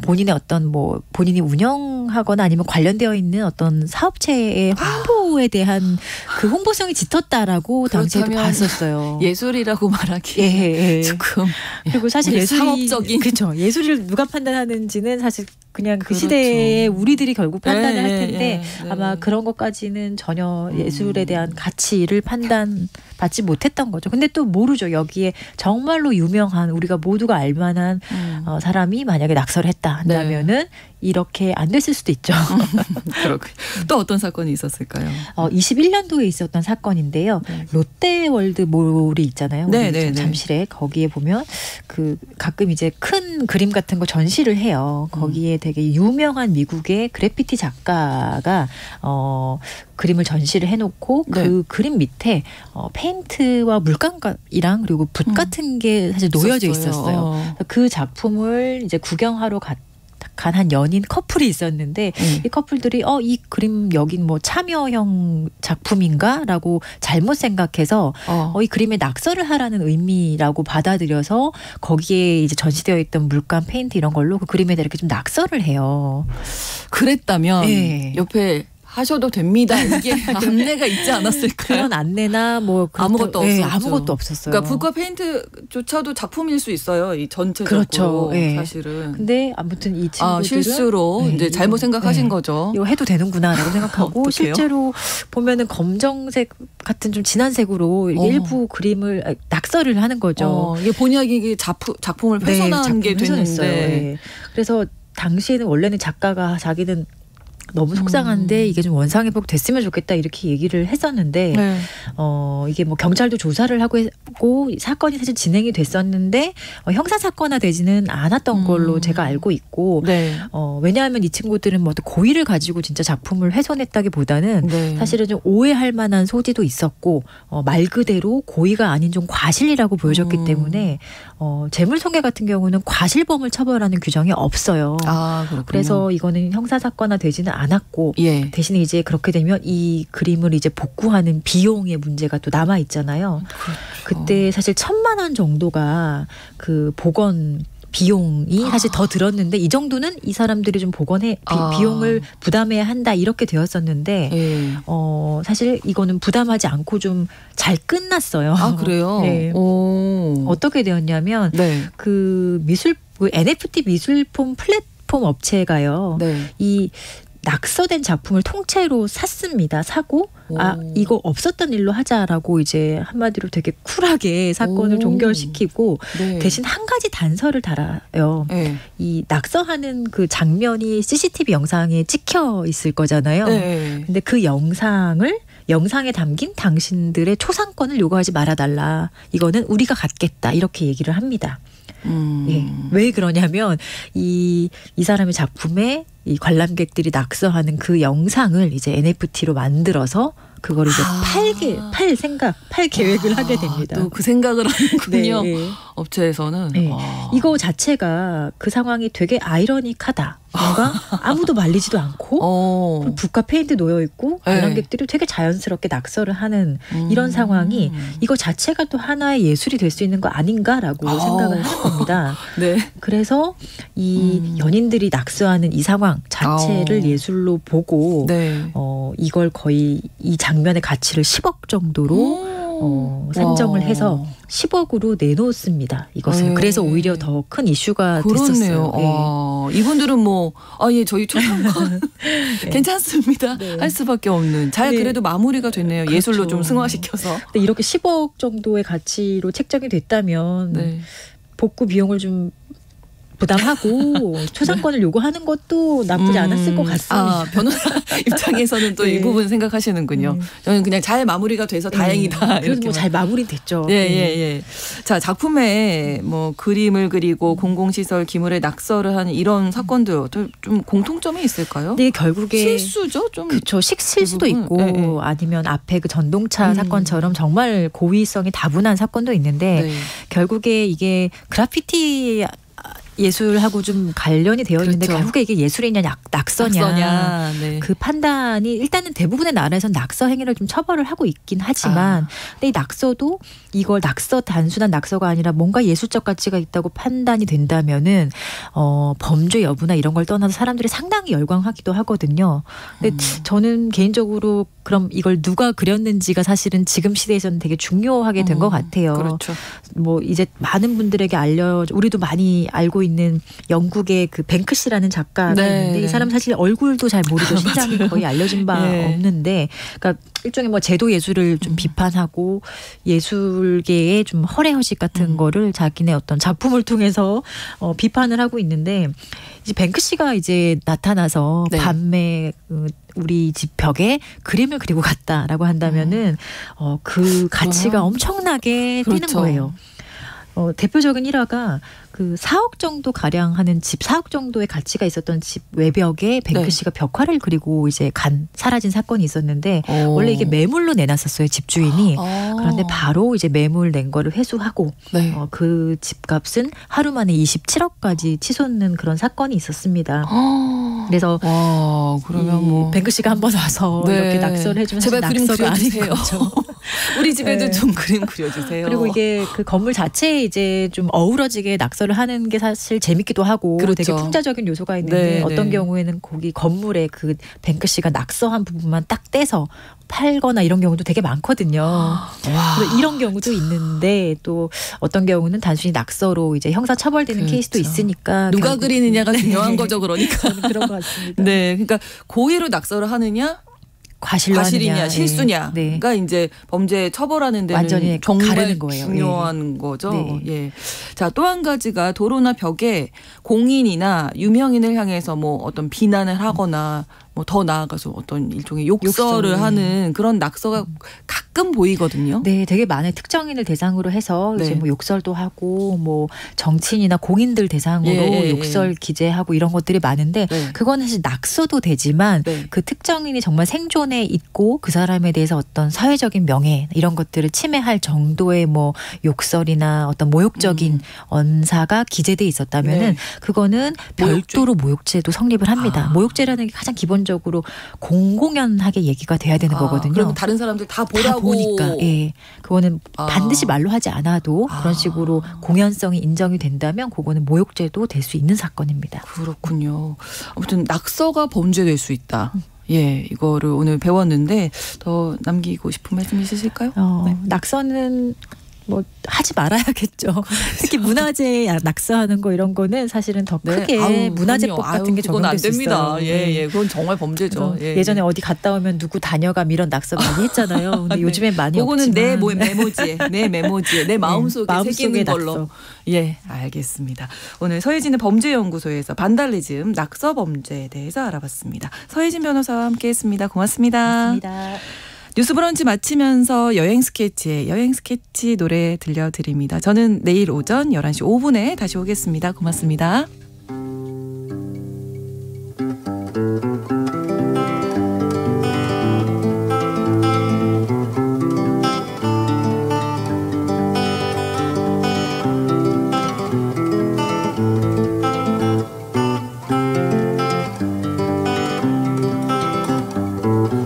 본인의 어떤 뭐 본인이 운영하거나 아니면 관련되어 있는 어떤 사업체의 홍보에 대한 그 홍보성이 짙었다라고 당시에도 봤었어요. 예술이라고 말하기 조금 그리고 사실 예술이 상업적인 그렇죠. 예술을 누가 판단하는지는 사실 그냥 그 시대에 우리들이 결국 판단을 할 텐데 아마 그런 것까지는 전혀 예술에 대한 가치를 판단받지 못했던 거죠. 근데 또 모르죠. 여기에 정말로 유명한 우리가 모두가 알만한 사람이 만약에 낙서를 했다 한다면은 이렇게 안 됐을 수도 있죠. 그렇군요. 또 어떤 사건이 있었을까요? 21년도에 있었던 사건인데요. 롯데월드몰이 있잖아요. 잠실에 거기에 보면 그 가끔 이제 큰 그림 같은 거 전시를 해요. 거기에 되게 유명한 미국의 그래피티 작가가 그림을 전시를 해놓고 그 그림 밑에 페인트와 물감이랑 그리고 붓 같은 게 사실 놓여져 있었어요. 그 작품을 이제 구경하러 간 한 연인 커플이 있었는데 이 커플들이 이 그림 여긴 뭐 참여형 작품인가라고 잘못 생각해서 이 그림에 낙서를 하라는 의미라고 받아들여서 거기에 이제 전시되어 있던 물감, 페인트 이런 걸로 그 그림에다 이렇게 좀 낙서를 해요. 그랬다면 옆에 하셔도 됩니다. 이게 안내가 있지 않았을까요? 그런 안내나 뭐 아무것도 없었죠. 네, 아무것도 없었어요. 그러니까 붓과 페인트조차도 작품일 수 있어요. 이 전체적으로 그렇죠. 네. 사실은. 근데 아무튼 이 친구들은 실수로 이제 잘못 생각하신 거죠. 이거 해도 되는구나라고 생각하고 실제로 보면은 검정색 같은 좀 진한 색으로 일부 그림을 낙서를 하는 거죠. 이게 본의 아니게 작품을 훼손한 게 됐는데. 네. 그래서 당시에는 원래는 작가가 자기는 너무 속상한데 이게 좀 원상회복 됐으면 좋겠다 이렇게 얘기를 했었는데 이게 뭐 경찰도 조사를 하고 사건이 사실 진행이 됐었는데 형사사건화되지는 않았던 걸로 제가 알고 있고 왜냐하면 이 친구들은 뭐 고의를 가지고 진짜 작품을 훼손했다기보다는 사실은 좀 오해할 만한 소지도 있었고 말 그대로 고의가 아닌 좀 과실이라고 보여졌기 때문에 재물손괴 같은 경우는 과실범을 처벌하는 규정이 없어요. 그래서 이거는 형사사건화되지는 않았고 대신에 이제 그렇게 되면 이 그림을 이제 복구하는 비용의 문제가 또 남아 있잖아요. 그때 사실 1,000만 원 정도가 그 복원 비용이 사실 더 들었는데 이 정도는 이 사람들이 좀 복원해 비용을 부담해야 한다 이렇게 되었었는데 사실 이거는 부담하지 않고 좀 잘 끝났어요. 그래요? 네. 어떻게 되었냐면 그 NFT 미술품 플랫폼 업체가요. 이 낙서된 작품을 통째로 샀습니다. 사고 이거 없었던 일로 하자라고 이제 한마디로 되게 쿨하게 사건을 종결시키고 대신 한 가지 단서를 달아요. 이 낙서하는 그 장면이 CCTV 영상에 찍혀 있을 거잖아요. 근데 그 영상에 담긴 당신들의 초상권을 요구하지 말아달라. 이거는 우리가 갖겠다. 이렇게 얘기를 합니다. 왜 그러냐면 이 사람의 작품에 이 관람객들이 낙서하는 그 영상을 이제 NFT로 만들어서 그걸 이제 팔 계획을 하게 됩니다. 또 그 생각을 하는군요. 업체에서는. 이거 자체가 그 상황이 되게 아이러닉하다. 뭔가 아무도 말리지도 않고 붓과 페인트 놓여 있고 관람객들이 되게 자연스럽게 낙서를 하는 이런 상황이 이거 자체가 또 하나의 예술이 될 수 있는 거 아닌가라고 생각을 하는 겁니다. 그래서 이 연인들이 낙서하는 이 상황 자체를 예술로 보고 이걸 거의 이 장면의 가치를 10억 정도로 산정을 해서 10억으로 내놓습니다. 이것을. 그래서 오히려 더 큰 이슈가 됐었어요. 이분들은 뭐 저희 초상권 괜찮습니다. 할 수밖에 없는. 그래도 마무리가 됐네요. 그렇죠. 예술로 좀 승화시켜서. 근데 이렇게 10억 정도의 가치로 책정이 됐다면 복구 비용을 좀 부담하고 초상권을 요구하는 것도 나쁘지 않았을 것 같습니다. 변호사 입장에서는 또 이 부분 생각하시는군요. 저는 그냥 잘 마무리가 돼서 다행이다. 그래도 뭐 잘 마무리됐죠. 자, 작품에 뭐 그림을 그리고 공공시설 기물에 낙서를 하는 이런 사건들 좀 공통점이 있을까요? 네, 결국에 실수죠, 좀. 그렇죠. 실수도 있고 아니면 앞에 그 전동차 사건처럼 정말 고의성이 다분한 사건도 있는데 결국에 이게 그래피티 예술하고 좀 관련이 되어 있는데 결국에 이게 예술이냐 낙서냐 그 판단이 일단은 대부분의 나라에서는 낙서 행위를 좀 처벌을 하고 있긴 하지만 근데 이 낙서도 이걸 단순한 낙서가 아니라 뭔가 예술적 가치가 있다고 판단이 된다면은 범죄 여부나 이런 걸 떠나서 사람들이 상당히 열광하기도 하거든요. 근데 저는 개인적으로 그럼 이걸 누가 그렸는지가 사실은 지금 시대에서는 되게 중요하게 된 것 같아요. 그렇죠. 뭐 이제 많은 분들에게 우리도 많이 알고 있는 영국의 그 뱅크시라는 작가가 있는데 이 사람 사실 얼굴도 잘 모르고 신장이 거의 알려진 바 없는데 그러니까 일종의 뭐 제도 예술을 좀 비판하고 예술계의 좀 허례허식 같은 거를 자기네 어떤 작품을 통해서 비판을 하고 있는데 이제 뱅크시가 이제 나타나서 밤에 우리 집 벽에 그림을 그리고 갔다라고 한다면은 그 가치가 엄청나게 뛰는 거예요. 대표적인 일화가 그 4억 정도 가량 하는 집, 4억 정도의 가치가 있었던 집 외벽에 뱅크시가 벽화를 그리고 이제 사라진 사건이 있었는데 원래 이게 매물로 내놨었어요, 집주인이. 그런데 바로 이제 매물 낸 거를 회수하고 그 집값은 하루 만에 27억까지 치솟는 그런 사건이 있었습니다. 그래서 그러면 뭐 뱅크시가 한번 와서 이렇게 낙서를 해주면 제발 그림 그려주세요. 우리 집에도 좀 그림 그려주세요. 그리고 이게 그 건물 자체에 이제 좀 어우러지게 낙서 낙서를 하는 게 사실 재밌기도 하고 그렇죠. 되게 풍자적인 요소가 있는데 네, 어떤 네. 경우에는 거기 건물에 그 뱅크시가 낙서한 부분만 딱 떼서 팔거나 이런 경우도 되게 많거든요. 그래서 이런 경우도 있는데 또 어떤 경우는 단순히 낙서로 이제 형사 처벌되는 그렇죠. 케이스도 있으니까 누가 그리느냐가 중요한 거죠, 그러니까. 저는 그런 것 같습니다. 네, 그러니까 고의로 낙서를 하느냐, 과실이냐, 하느냐. 실수냐가 네. 이제 범죄 처벌하는 데는 완전히 정말 가르는 거예요. 중요한 거죠. 네. 예. 자, 또 한 가지가 도로나 벽에 공인이나 유명인을 향해서 뭐 어떤 비난을 하거나 뭐 더 나아가서 어떤 일종의 욕설을 하는 그런 낙서가 가끔 보이거든요. 네, 되게 많은 특정인을 대상으로 해서 네. 이제 뭐 욕설도 하고 뭐 정치인이나 공인들 대상으로 예. 욕설 기재하고 이런 것들이 많은데 네. 그건 사실 낙서도 되지만 네. 그 특정인이 정말 생존에 있고 그 사람에 대해서 어떤 사회적인 명예 이런 것들을 침해할 정도의 뭐 욕설이나 어떤 모욕적인 언사가 기재돼 있었다면은 네. 그거는 별도로 모욕죄도 성립을 합니다. 모욕죄라는 게 가장 기본적으로 공공연하게 얘기가 돼야 되는 거거든요. 그럼 다른 사람들 다 보라고. 보니까 예, 그거는 반드시 말로 하지 않아도 그런 식으로 공연성이 인정이 된다면 그거는 모욕죄도 될 수 있는 사건입니다. 그렇군요. 아무튼 낙서가 범죄될 수 있다. 예, 이거를 오늘 배웠는데 더 남기고 싶은 말씀 있으실까요? 네. 낙서는 뭐 하지 말아야겠죠. 특히 문화재에 낙서하는 거 이런 거는 사실은 더 크게 문화재법 같은 게 적용될 수 있어요. 그건 안 됩니다. 예, 예, 그건 정말 범죄죠. 예. 예전에 어디 갔다 오면 누구 다녀가 이런 낙서 많이 했잖아요. 근데 네. 요즘엔 많이 그거는 없지만 내 메모지에 내 마음속에 새기는 걸로. 낙서. 예, 알겠습니다. 오늘 서혜진의 범죄연구소에서 반달리즘, 낙서 범죄에 대해서 알아봤습니다. 서혜진 변호사와 함께했습니다. 고맙습니다. 고맙습니다. 뉴스 브런치 마치면서 여행 스케치 노래 들려드립니다. 저는 내일 오전 11시 5분에 다시 오겠습니다. 고맙습니다.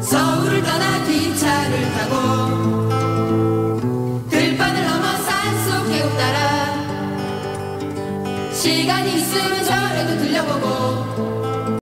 서울을 떠나 기차를 타고 들판을 넘어 산속 계곡 따라 시간이 있으면 절에도 들려보고